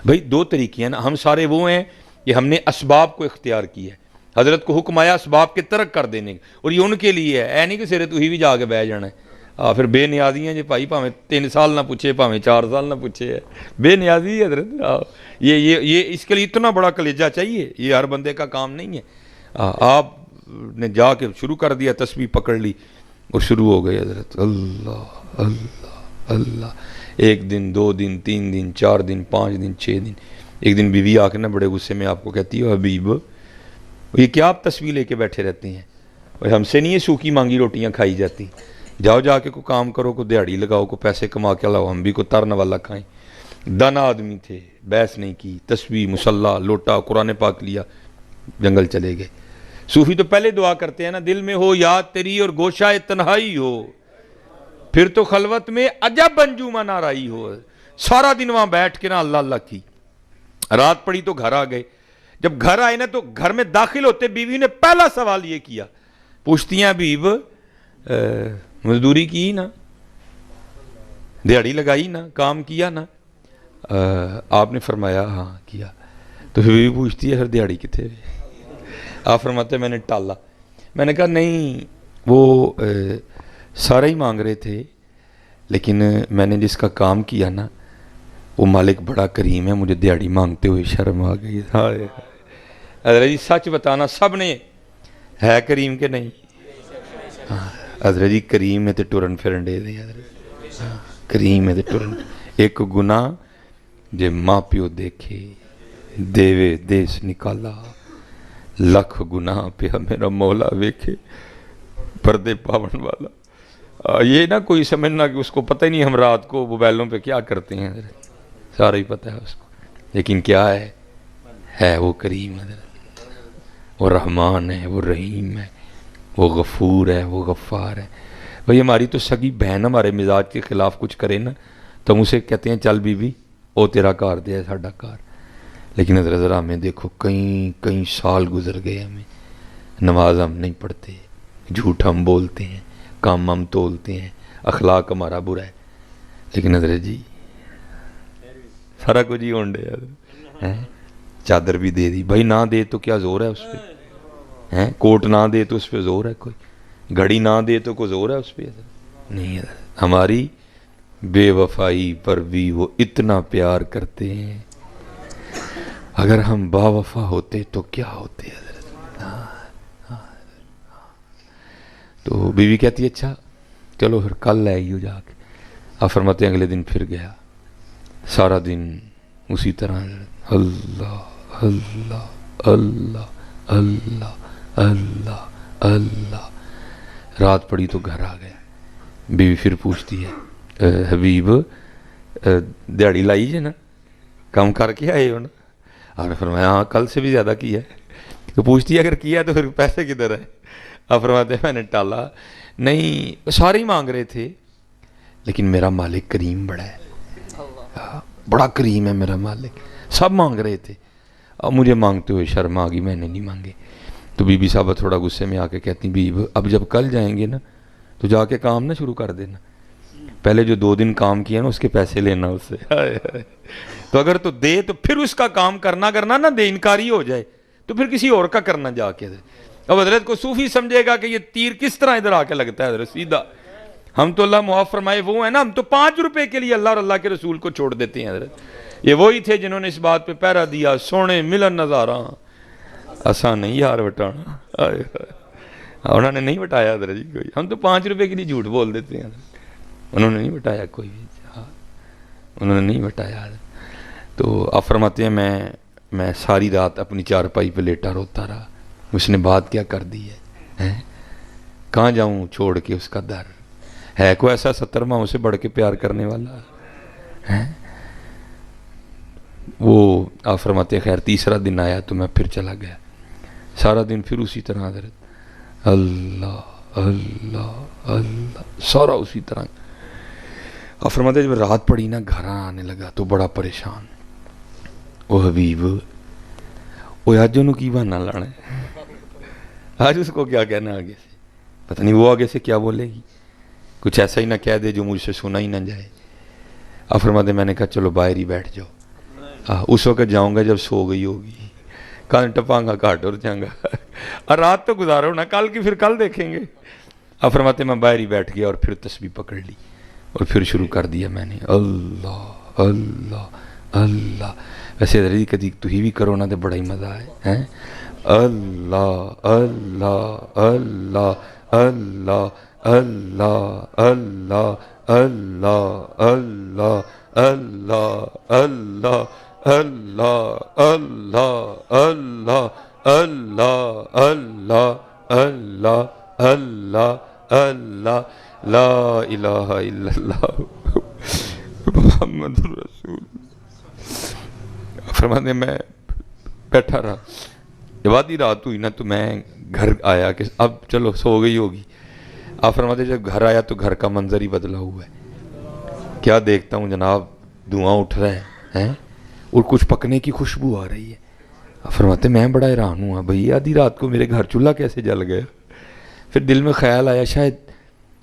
بھئی دو طریقے ہیں نا، ہم سارے وہ ہیں کہ ہم نے اسباب کو اختیار کیا ہے، حضرت کو حکم آیا اسباب کے ترک کر دینے کا، اور یہ ان کے لیے ہے، اے نہیں کہ سرے تو ہی بھی جا کے بیٹھ جانا ہے۔ پھر بے نیازی ہیں جی بھائی، پاویں 3 سال نہ پوچھے، پاویں 4 سال نہ پوچھے، ہے بے نیازی ہے حضرت۔ یہ اس کے لیے اتنا بڑا کلیجہ چاہیے، یہ ہر بندے کا کام نہیں ہے۔ آپ نے جا کے شروع کر دیا، تسبیح پکڑ لی اور شروع ہو گئے حضرت، اللہ اللہ اللہ۔ 1 دن 2 دن 3 دن 4 دن 5 دن 6 دن۔ ایک دن بیوی آ کے نا بڑے غصے میں آپ کو کہتی ہے حبیب یہ کیا آپ تسبیح لے کے بیٹھے رہتے ہیں؟ اور ہم سے نہیں یہ سوکھی مانگی روٹیاں کھائی جاتی، جاؤ جا کے کوئی کام کرو، کوئی دیہڑی لگاؤ، کوئی پیسے کما کے لاؤ، ہم بھی کوئی ترن والا کھائیں۔ دانا آدمی تھے، بحث نہیں کی، تسبیح مصلی لوٹا قرآن پاک لیا، جنگل چلے گئے۔ صوفی تو پہلے دعا کرتے ہیں نا، دل میں ہو یاد تیری اور گوشہ تنہائی ہو، پھر تو خلوت میں عجب انجمن آرائی ہو۔ سارا دن وہاں بیٹھ کے نا اللہ اللہ کی، رات پڑی تو گھر آ گئے۔ جب گھر آئے نا تو گھر میں داخل ہوتے بیوی نے پہلا سوال یہ کیا، پوچھتی ہیں حبیب مزدوری کی نا، دیہڑی لگائی نا، کام کیا نا؟ آپ نے فرمایا ہاں کیا۔ تو بیوی پوچھتی ہے پھر دیہڑی کتنے؟ آپ فرماتے میں نے ٹالا۔ میں نے کہا نہیں، وہ سارا ہی مانگ رہے تھے، لیکن میں نے جس کا کام کیا نا وہ مالک بڑا کریم ہے، مجھے دیہڑی مانگتے ہوئے شرم آ گئی۔ حضرت جی سچ بتانا، سب نے ہے کریم کہ نہیں؟ حضرت جی کریم ہے تو ٹرن پھرن دے دیں، حضرت کریم ہے تو ٹرن۔ ایک گناہ جے ماں پیو دیکھے دیوے دیس نکالا، لکھ گناہ پہ میرا مولا ویکھے پردے پاون والا۔ یہ نہ کوئی سمجھنا کہ اس کو پتہ ہی نہیں ہم رات کو موبائلوں پہ کیا کرتے ہیں، سارا ہی پتہ ہے اس کو، لیکن کیا ہے وہ کریم حضرت، وہ رحمان ہے، وہ رحیم ہے، وہ غفور ہے، وہ غفار ہے۔ بھئی ہماری تو سگی بہن ہمارے مزاج کے خلاف کچھ کرے نا تو ہم اسے کہتے ہیں چل بی بی او تیرا کار دے ساڈا کار، لیکن حضرت ذرا ہمیں دیکھو کئی سال گزر گئے، ہمیں نماز ہم نہیں پڑھتے، جھوٹ ہم بولتے ہیں، کام ہم تولتے ہیں، اخلاق ہمارا برا ہے، لیکن حضرت جی سارا کچھ ہی ہونڈے ہیں۔ چادر بھی دے دی، بھائی نہ دے تو کیا زور ہے اس پہ؟ کوٹ نہ دے تو اس پہ زور ہے کوئی؟ گھڑی نہ دے تو کوئی زور ہے اس پہ؟ نہیں حضرت، ہماری بے وفائی پر بھی وہ اتنا پیار کرتے ہیں، اگر ہم با وفا ہوتے تو کیا ہوتے حضرت۔ تو بیوی کہتی ہے اچھا چلو پھر کل لے آئیو جا کے۔ آپ فرماتے ہیں اگلے دن پھر گیا، سارا دن اسی طرح اللہ اللہ اللہ اللہ اللہ اللہ۔ رات پڑی تو گھر آ گیا، بیوی پھر پوچھتی ہے حبیب دیہڑی لائی جے نا، کام کر کے آئے ہو نا؟ آپ نے فرمایا ہاں کل سے بھی زیادہ کیا ہے۔ تو پوچھتی ہے اگر کیا تو پھر پیسے کدھر ہیں؟ آپ فرماتے ہیں میں نے ٹالا، نہیں سارے ہی مانگ رہے تھے، لیکن میرا مالک کریم بڑا ہے، بڑا کریم ہے میرا مالک، سب مانگ رہے تھے، اب مجھے مانگتے ہوئے شرم آ گئی، میں نے نہیں مانگے۔ تو بی بی صاحبہ تھوڑا غصے میں آ کے کہتی بیب اب جب کل جائیں گے نا تو جا کے کام نہ شروع کر دینا، پہلے جو 2 دن کام کیا نا اس کے پیسے لینا اس سے، تو اگر تو دے تو پھر اس کا کام کرنا نہ دے، انکاری ہو جائے تو پھر کسی اور کا کرنا جا کے۔ اب حضرت کو صوفی سمجھے گا کہ یہ تیر کس طرح ادھر آ کے لگتا ہے حضرت سیدھا۔ ہم تو اللہ معاف فرمائے وہ ہیں نا، ہم تو 5 روپے کے لیے اللہ اور اللہ کے رسول کو چھوڑ دیتے ہیں حضرت۔ یہ وہی تھے جنہوں نے اس بات پہ پہرا دیا، سونے ملن نظارہ آسان نہیں یار بٹانا، انہوں نے نہیں بٹایا حضرت جی کوئی، ہم تو 5 روپے کے لیے جھوٹ بول دیتے ہیں، انہوں نے نہیں بٹایا کوئی بھی، انہوں نے نہیں بٹایا۔ تو آپ فرماتے ہیں میں ساری رات اپنی چارپائی پہ لیٹا روتا رہا، اس نے بات کیا کر دی ہے، کہاں جاؤں چھوڑ کے اس کا در، ہے کوئی ایسا 70 ماہ سے بڑھ کے پیار کرنے والا ہے؟ وہ آپ فرماتے ہیں خیر تیسرا دن آیا تو میں پھر چلا گیا، سارا دن پھر اسی طرح حضرت اللہ اللہ اللہ، سارا اسی طرح۔ آپ فرماتے ہیں جب رات پڑی نا گھر آنے لگا تو بڑا پریشان، وہ حبیب وہ آج انہوں کی بہانا لانا ہے، آج اس کو کیا کہنا آگے سے، پتہ نہیں وہ آگے سے کیا بولے گی، کچھ ایسا ہی نہ کہہ دے جو مجھ سے سنا ہی نہ جائے۔ اب فرماتے میں نے کہا چلو باہر ہی بیٹھ جاؤ، اس وقت جاؤں گا جب سو گئی ہوگی، کان ٹپاؤں گا کاٹ اور جاؤں گا، اور رات تو گزارو نا، کل کی پھر کل دیکھیں گے۔ اب فرماتے میں باہر ہی بیٹھ گیا اور پھر تسبیح پکڑ لی اور پھر شروع کر دیا میں نے، اللہ اللہ اللہ۔ ویسے ادھر ہی کدی تو ہی بھی کرو نا تو بڑا ہی مزہ ہے، اللہ اللہ اللہ اللہ اللہ اللہ اللہ اللہ اللہ اللہ اللہ اللہ اللہ اللہ اللہ اللہ اللہ اللہ لا الہ الا اللہ محمد رسول۔ فرماتے میں بیٹھا رہا، جب آدھی رات ہوئی نا تو میں گھر آیا کہ اب چلو سو گئی ہوگی۔ آپ فرماتے جب گھر آیا تو گھر کا منظر ہی بدلا ہوا ہے، کیا دیکھتا ہوں جناب، دھواں اٹھ رہا ہے اور کچھ پکنے کی خوشبو آ رہی ہے۔ آپ فرماتے میں بڑا حیران ہوا، بھئی آدھی رات کو میرے گھر چولہا کیسے جل گیا؟ پھر دل میں خیال آیا شاید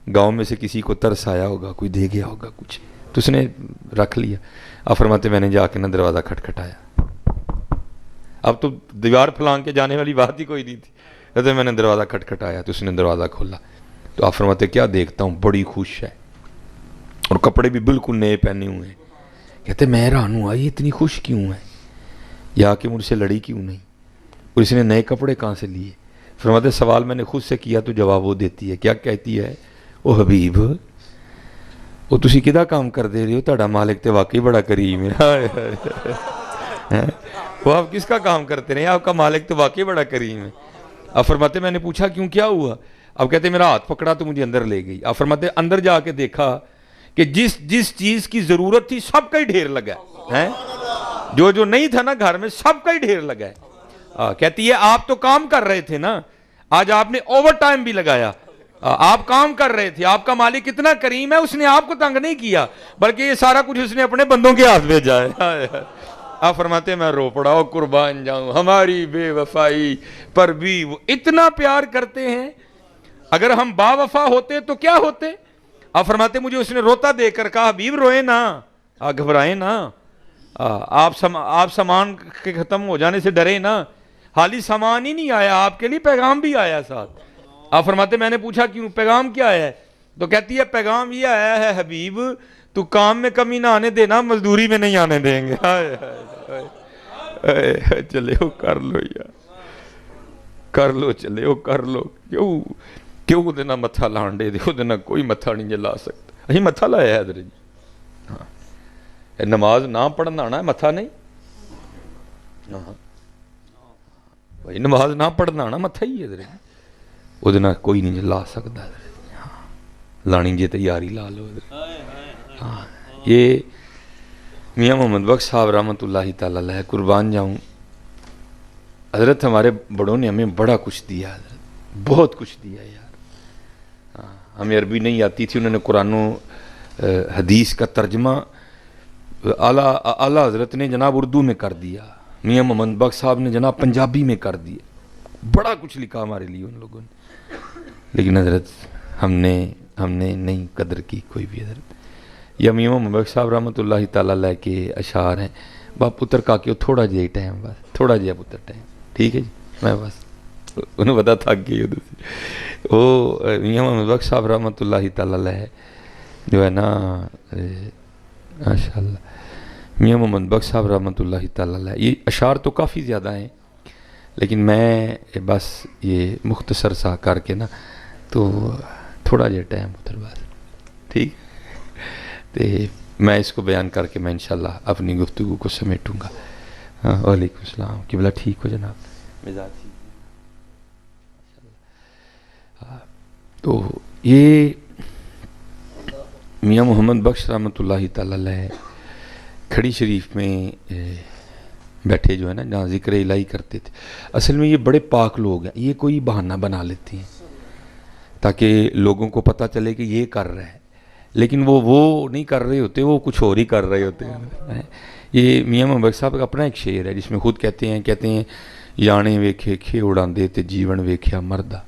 گاؤں میں سے کسی کو ترس آیا ہوگا، کوئی دے گیا ہوگا کچھ، تو اس نے رکھ لیا۔ آپ فرماتے میں نے جا کے نا دروازہ کھٹکھٹایا، اب تو دیوار پھلانگ کے جانے والی بات ہی کوئی نہیں تھی، کہتے میں نے دروازہ کھٹکھٹایا تو اس نے دروازہ کھولا، تو آپ فرماتے کیا دیکھتا ہوں، بڑی خوش ہے اور کپڑے بھی بالکل نئے پہنے ہوئے ہیں۔ کہتے میں حیران ہوں یہ اتنی خوش کیوں ہے، یہ آ کے مجھ سے لڑی کیوں نہیں، اور اس نے نئے کپڑے کہاں سے لیے؟ فرماتے سوال میں نے خود سے کیا تو جواب وہ دیتی ہے، کیا کہتی ہے؟ او حبیب وہ تسی کدا کام کر دے رہے ہو، تہاڈا مالک تے واقعی بڑا کریم ہے۔ وہ آپ کس کا کام کرتے رہے، آپ کا مالک تو واقعی بڑا کریم ہے۔ اب فرماتے میں نے پوچھا کیوں، کیا ہوا؟ اب کہتے میرا ہاتھ پکڑا تو مجھے اندر لے گئی۔ اب فرماتے اندر جا کے دیکھا کہ جس چیز کی ضرورت تھی سب کا ہی ڈھیر لگا ہے، جو نہیں تھا نا گھر میں سب کا ہی ڈھیر لگا ہے۔ کہتی ہے آپ تو کام کر رہے تھے نا، آج آپ نے اوور ٹائم بھی لگایا، آپ کام کر رہے تھے، آپ کا مالک اتنا کریم ہے، اس نے آپ کو تنگ نہیں کیا بلکہ یہ سارا کچھ اس نے اپنے بندوں کے ہاتھ بھیجا ہے۔ آپ فرماتے میں رو پڑا، او قربان جاؤں ہماری بے وفائی پر بھی وہ اتنا پیار کرتے ہیں، اگر ہم با وفا ہوتے تو کیا ہوتے؟ آپ فرماتے مجھے اس نے روتا دے کر کہا حبیب روئے نا، گھبرائیں نا، آپ سامان کے ختم ہو جانے سے ڈرے نا، حالی سامان ہی نہیں آیا، آپ کے لیے پیغام بھی آیا ساتھ۔ آپ فرماتے میں نے پوچھا کیوں، پیغام کیا ہے؟ تو کہتی ہے پیغام یہ آیا ہے حبیب تو کام میں کمی نہ آنے دینا، مزدوری میں نہیں آنے دیں گے۔ چلے ہو کر لو یار، کر لو، چلے ہو کر لو، کیوں دینا متھا لانڈے دے دینا، کوئی متھا نہیں جلا سکتا، یہ متھا لایا ہے ادھر جی، نماز نہ پڑھنا آنا ہے، متھا نہیں، بھائی نماز نہ پڑھنا آنا متھا ہی ہے ادھر، وہ دینا کوئی نہیں جلا سکتا، لانی جی تیاری لا لو۔ یہ میاں محمد بخش صاحب رحمۃ اللہ تعالی علیہ، قربان جاؤں، حضرت ہمارے بڑوں نے ہمیں بڑا کچھ دیا، بہت کچھ دیا یار۔ ہمیں عربی نہیں آتی تھی، انہوں نے قرآن و حدیث کا ترجمہ اعلیٰ حضرت نے جناب اردو میں کر دیا، میاں محمد بخش صاحب نے جناب پنجابی میں کر دیا، بڑا کچھ لکھا ہمارے لیے ان لوگوں نے، لیکن حضرت ہم نے نہیں قدر کی کوئی بھی حضرت۔ یا میاں محمد بخش صاحب رحمۃ اللہ تعالیٰ علیہ کے اشعار ہیں، باپ پتر کا کیوں تھوڑا جہا ٹائم، بس تھوڑا جہا پتر ٹائم، ٹھیک ہے جی، میں بس انہوں پتا تھک گئی وہ میاں محمد بخش صاحب رحمۃ اللہ تعالیٰ علیہ جو ہے نا، ماشاء اللہ میاں محمد بخش صاحب رحمۃ اللہ تعالیٰ علیہ، یہ اشعار تو کافی زیادہ ہیں لیکن میں بس یہ مختصر سا کر کے نا تو تھوڑا جہا ٹائم اتر بس، ٹھیک تو میں اس کو بیان کر کے میں انشاءاللہ اپنی گفتگو کو سمیٹوں گا۔ وعلیکم السلام، قبلہ ٹھیک ہو جناب، مزاج تو یہ میاں محمد بخش رحمۃ اللہ تعالیٰ علیہ کھڑی شریف میں بیٹھے جو ہے نا جہاں ذکر الہی کرتے تھے، اصل میں یہ بڑے پاک لوگ ہیں، یہ کوئی بہانہ بنا لیتے ہیں تاکہ لوگوں کو پتہ چلے کہ یہ کر رہے ہیں، لیکن وہ نہیں کر رہے ہوتے، وہ کچھ اور ہی کر رہے ہوتے ہیں۔ یہ میاں محمد صاحب کا اپنا ایک شعر ہے جس میں خود کہتے ہیں یانے ویکھے کھے اڑاندے تے جیون ویکھیا مردہ،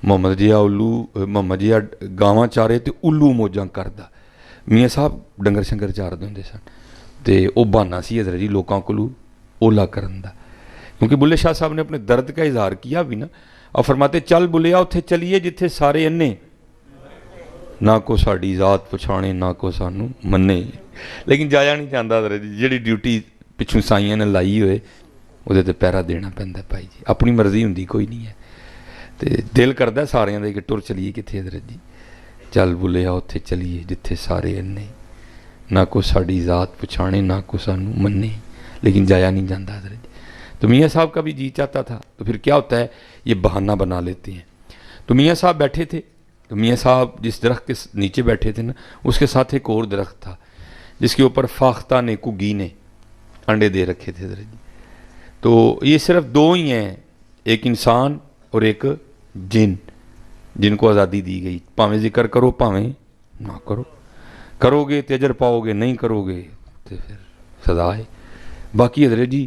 محمد جہا گاواں چارے تے الو موجاں کردا۔ میاں صاحب ڈنگر شنگر چاردے ہوندے سن تے او بہانا سی حضرت جی لوکاں کولوں اولا کرن دا، کیونکہ بلے شاہ صاحب نے اپنے درد کا اظہار کیا بھی نا، اور فرماتے چل بلیا اتھے چلیے جتھے سارے انے، نہ کو ساڈی ذات پچھانے نہ کو سانوں منے، لیکن جایا نہیں چاہتا حضرت جی، جہی ڈیوٹی پچھوں سائیاں نے لائی ہوئے وہ تے پیرا دینا پیندا بھائی جی، اپنی مرضی ہوندی کوئی نہیں ہے، تے دل کردا ساریاں دے کہ ٹر چلیے کتھے حضرت جی، چل بلیا اتھے چلیے جتھے سارے انے، نہ کو ساڈی ذات پچھانے نہ کو سانوں منے، لیکن جایا نہیں جاتا حضرت جی۔ تو میاں صاحب کا بھی جی چاہتا تھا، تو پھر کیا ہوتا ہے یہ بہانہ بنا لیتے ہیں۔ تو میاں صاحب بیٹھے تھے، تو میاں صاحب جس درخت کے نیچے بیٹھے تھے نا، اس کے ساتھ ایک اور درخت تھا جس کے اوپر فاختہ نے کگی نے انڈے دے رکھے تھے حضرت جی۔ تو یہ صرف دو ہی ہیں، ایک انسان اور ایک جن، جن کو آزادی دی گئی، پاویں ذکر کرو پاویں نہ کرو، کرو گے تو اجر پاؤ گے، نہیں کرو گے تو پھر سزا ہے۔ باقی حضرت جی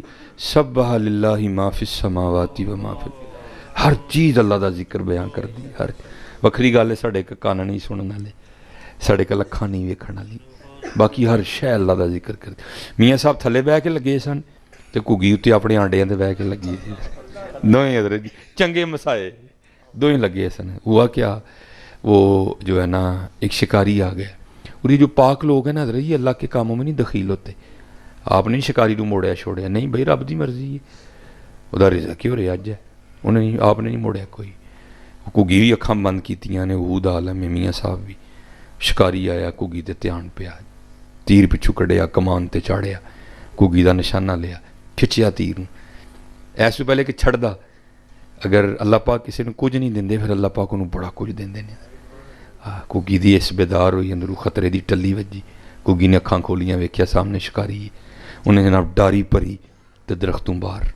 سبح للہ ما فی السماوات و ما فی ہر چیز اللہ دا ذکر بیان کر دی، ہر وکری گل ہے ساڈے کان نہیں سنن والے، ساڈے اکھاں نہیں ویکھن والی، باقی ہر شے اللہ دا ذکر کر دی۔ میاں صاحب تھلے بہ کے لگے سن تے کگی اتنے اپنے آنڈیاں تے بہ کے لگی سی، دوئیں حضرت جی چنگے مسائے دوئیں لگے سن۔ ہوا کیا، وہ جو ہے نا ایک شکاری آ گیا، اور یہ جو پاک لوگ ہیں نا حضرت جی اللہ کے کاموں میں نہیں دخیل ہوتے، آپ نے شکاری کو موڑیا چھوڑیا، نہیں بھائی رب دی مرضی ہے، وہ رزق ہی ہو رہا اج ہے، انہیں آپ نے نہیں موڑیا کوئی۔ کگی بھی اکھاں بند کیتیاں نے، عہود عالم میں میاں صاحب بھی، شکاری آیا کگی تے دھیان پیا، تیر پچھو کڈیا، کمان تے چاڑیا، کگی دا نشانہ لیا، کھچیا تیر، ایسے پہلے کہ چھڑدا، اگر اللہ پاک کسی نے کچھ نہیں دیندے پھر اللہ پاک انہوں بڑا کچھ دیندے نے۔ کگی دی اس بیدار ہوئی، اندروں خطرے دی ٹلی وجی، کگی نے اکھاں کھولیاں ویکھیا سامنے شکاری، انہیں جناب ڈاری پری تے درختوں باہر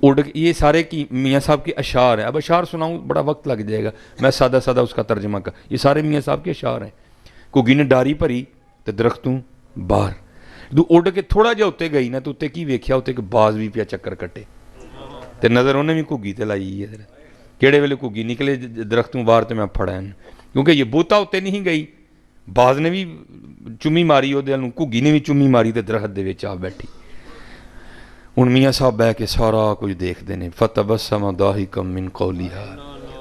اڑ۔ یہ سارے کی میاں صاحب کے اشعار ہیں، اب اشعار سناؤں بڑا وقت لگ جائے گا، میں سادہ سادہ اس کا ترجمہ کر، یہ سارے میاں صاحب کے اشعار ہیں۔ کگی نے ڈاری پری تے درختوں باہر، تو اڑ کے تھوڑا جہا اتنے گئی نا تو اتنے کی ویکھیا، اتنے کہ باز بھی پیا چکر کٹے، تے نظر انہیں بھی کگی تے لائی ہے، کیڑے ویلے کگی نکلے درختوں باہر تے میں پھڑا، کیونکہ یہ بوتا اتنے نہیں گئی، باز نے بھی چمی ماری، وہ کگی نے بھی چمی ماری تے درخت دے وچ آ بیٹھی۔ ہن میاں صاحب بہ کے سارا کچھ دیکھتے ہیں، فتبسم ضاحکا من قولھا،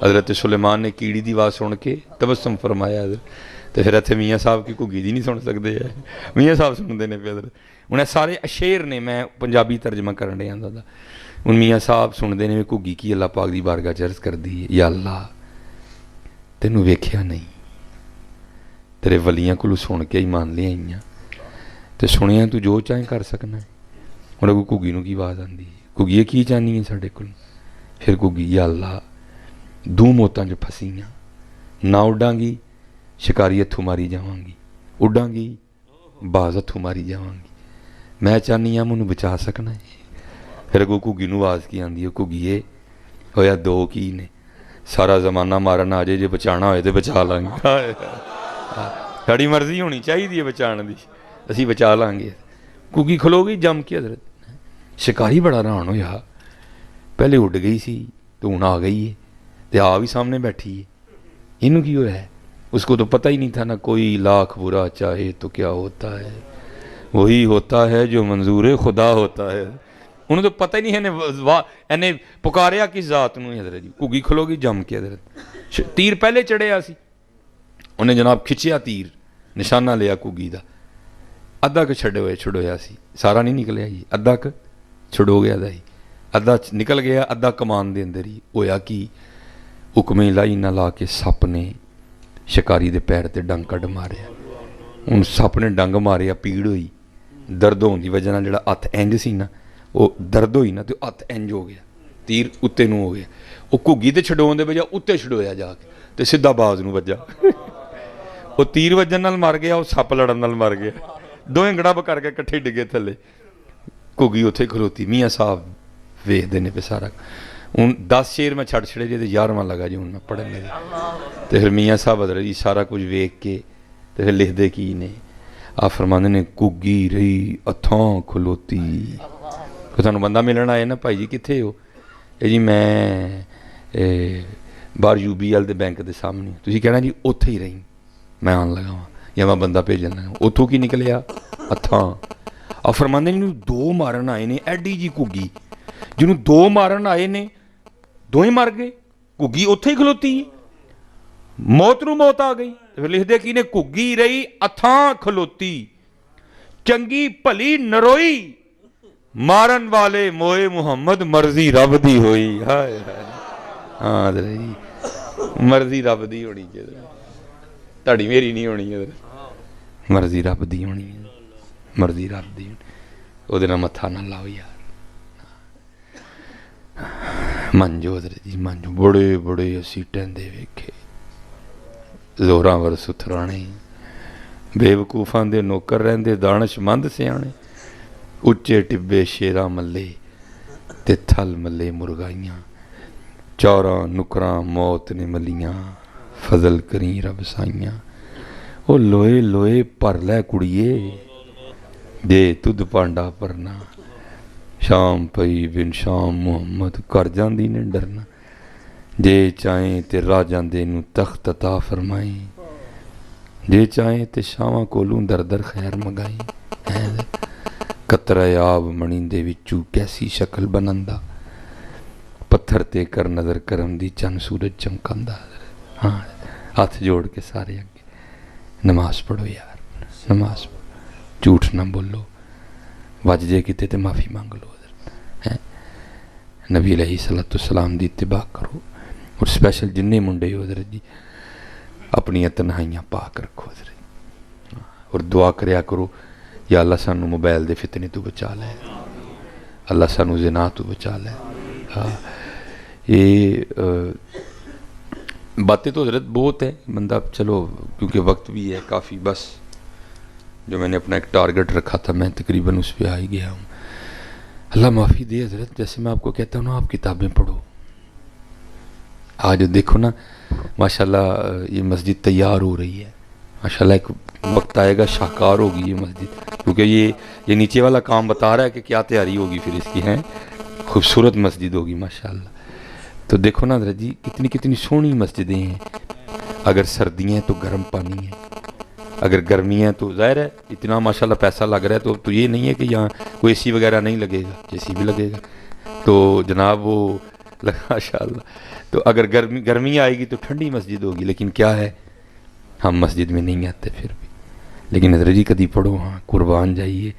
حضرت سلیمان نے کیڑی دی آواز سن کے تبسم فرمایا، تو پھر اتنے میاں صاحب کی کگی دی نہیں سن سکتے ہیں، میاں صاحب سنتے ہیں پہ حضرت، انہیں سارے اشعر نے، میں پنجابی ترجمہ کرن ڈیا دا، ہن میاں صاحب سنتے ہیں کگی کی اللہ پاک دی بارگاہ چ عرض کر دی، یا اللہ تینوں ویکھیا نہیں، تیرے ولیاں کولوں سن کے ایمان لے آئیاں، تے سنیا تو جو چاہیں کر سکنا ہے۔ اور اگو کگی نو کی آواز آندی، کگی کی چاہنی ہے ساڈے کول؟ پھر کگی، یا اللہ دو موتاں جو پھسیاں، نہ اڈاں گی شکاری ہتھوں ماری جاواں گی، اڈاں گی باز ہتھوں ماری جاواں گی، میں چاہنی ہاں مینوں بچا سکنا ہے۔ پھر اگو کگی نو آواز کی آندی ہے، کگیے ہویا دو کی نے، سارا زمانہ مارن آ جائے، جے بچانا ہوئے تو بچا لیں گے، ساڑی مرضی ہونی چاہیے بچان دی، اسی بچا لیں گے۔ کگی کھلو گئی جم کے حضرت، شکاری بڑا حیران ہویا، پہلے اڈ گئی سی تو ہن آ گئی ہے، تے آ بھی سامنے بیٹھی ہے، انہوں کی ہوا ہے؟ اس کو تو پتہ ہی نہیں تھا نا، کوئی لاکھ برا چاہے تو کیا ہوتا ہے، وہی ہوتا ہے جو منظور خدا ہوتا ہے، انہوں تو پتہ ہی نہیں ہے، انہیں پکاریا کس ذات نو حضرت جی۔ کگی کھلو گئی جم کے حضرت، تیر پہلے چڑھیا سی، انہیں جناب کھچیا تیر، نشانہ لیا کگی دا، ادھا کہ چھڑویا سی، سارا نہیں نکلیا جی، ادھا کہ چھڑو گیا دا ہی، ادھا نکل گیا، ادھا کمان دے اندر ہی ہویا کی حکم الہی نہ لا کے سپ نے شکاری دے پیر تے ڈنگ کڈ ماریا، ان سپ نے ڈنگ ماریا، پیڑ ہوئی، درد ہون دی وجہ نال جڑا ہتھ انج سی نا، وہ درد ہوئی نا تو ہتھ انج ہو گیا، تیر اتنے نو ہو گیا، وہ کگی تے چھڈون دے بجا اتنے چھڈویا جا کے تے سیدھا باز نو وجا، وہ تیر وجن نال مر گیا، وہ سپ لڑن نال مر گیا، دوئیں گڑب کر کے کٹھے ڈگے تھلے، کگی اتنے کھلوتی، میاں صاحب ویکھدے نے پہ سارا، ہوں 10 شعر میں چھڑ چھڑے جی، 11واں لگا جی ہوں میں پڑھن لگا، تو پھر میاں صاحب حضرت جی سارا کچھ ویکھ کے تو پھر لکھ دے کی نے، آپ فرماندے نے کگی رہی اتھاں کھلوتی. کوئی تھانوں بندہ ملن آئے نا بھائی جی کتنے ہو؟ جی میں باہر UBL دے بینک دے سامنے. تسی کہنا جی اوتھے ہی رہی میں آن لگا ہاں یا میں بندہ بھیجن لگا. اتھوں کی نکلیا اتھاں. آپ فرماندے نے دو مارن آئے نے ایڈی جی کگی جنہوں دو مارن آئے نے دو ہی مر گئے. کگی اوتھے ہی کھلوتی ہے. موت نو موت آ گئی. پھر لکھ دے کی نے کگی رہی اتھاں کھلوتی چنگی بھلی نروئی مارن والے موئے محمد مرضی رب دی ہوئی. ہائے ہائے ہاں جی مرضی رب دی ہونی چاہیے تہاڈی میری نہیں ہونی ہے. مرضی رب دی ہونی ہے مرضی رب دی او دے نال متھا نہ لاؤ یار. منجو حضرت جی منجو بڑے بڑے اسی ٹہندے ویکھے زوراں ور ستھرانے بے وقوفاں دے نوکر رہندے دانش مند سیانے اچے ٹبے شیراں ملے تے تھل ملے مرغائیاں چوراں نکراں موت نے ملیاں فضل کریں رب سائیاں. او لوئے لوئے پر لے کڑیے دے تد پانڈا پرنا شام پئی بن شام محمد کر جاندی نے ڈرنا جے چاہیں تے راہ جاندے نو تخت عطا فرمائیں جے چاہیں تے شاواں کولوں در در خیر مگائیں. قطرہ آب منیندے وچوں کیسی شکل بنندا پتھر تے کر نظر کرم دی چند سورج چمکاندا. ہاں ہاتھ جوڑ کے سارے اگے نماز پڑھو یار نماز پڑھو جھوٹ نہ بولو وج جے کتے تے معافی مانگ لو. نبی علیہ السلام دی اتباع کرو اور سپیشل جننے منڈے ہو حضرت جی اپنی تنہائیاں پاک رکھو حضرت اور دعا کریا کرو یا اللہ سانو موبائل دے فتنے تو بچا لے اللہ سانو زنا تو بچا لے. ہاں یہ باتیں تو حضرت بہت ہے بندہ چلو کیونکہ وقت بھی ہے کافی بس جو میں نے اپنا ایک ٹارگٹ رکھا تھا میں تقریباً اس پہ آ ہی گیا ہوں. اللہ معافی دے حضرت. جیسے میں آپ کو کہتا ہوں نا آپ کتابیں پڑھو. آج دیکھو نا ماشاءاللہ یہ مسجد تیار ہو رہی ہے ماشاءاللہ. ایک وقت آئے گا شاہکار ہوگی یہ مسجد کیونکہ یہ نیچے والا کام بتا رہا ہے کہ کیا تیاری ہوگی پھر اس کی. ہیں خوبصورت مسجد ہوگی ماشاءاللہ. تو دیکھو نا حضرت جی کتنی سونی مسجدیں ہیں. اگر سردیاں ہیں تو گرم پانی ہے اگر گرمی ہے تو ظاہر ہے اتنا ماشاءاللہ پیسہ لگ رہا ہے تو یہ نہیں ہے کہ یہاں کوئی AC وغیرہ نہیں لگے گا. AC بھی لگے گا تو جناب وہ ماشاءاللہ. تو اگر گرمی آئے گی تو ٹھنڈی مسجد ہوگی. لیکن کیا ہے ہم مسجد میں نہیں آتے پھر بھی. لیکن حضرت جی کدی پڑھو ہاں قربان جائیے.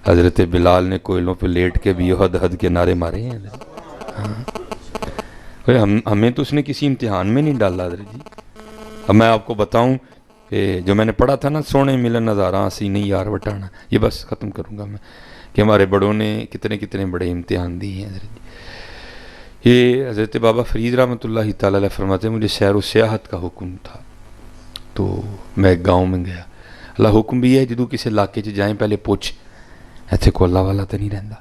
حضرت بلال نے کوئلوں پہ لیٹ کے بھی حد کے نعرے مارے ہیں. ہاں ہمیں تو اس نے کسی امتحان میں نہیں ڈالا حضرت جی. اب میں آپ کو بتاؤں کہ جو میں نے پڑھا تھا نا سونے ملن نظاراں سینے یار وٹانا یہ بس ختم کروں گا میں کہ ہمارے بڑوں نے کتنے بڑے امتحان دیے ہیں حضرت جی. یہ حضرت بابا فرید رحمۃ اللہ تعالیٰ علیہ فرماتے ہیں مجھے سیر و سیاحت کا حکم تھا تو میں ایک گاؤں میں گیا. اللہ حکم بھی ہے جدوں کسی علاقے جائیں پہلے پوچھ ایتھے کو اللہ والا تو نہیں رہندا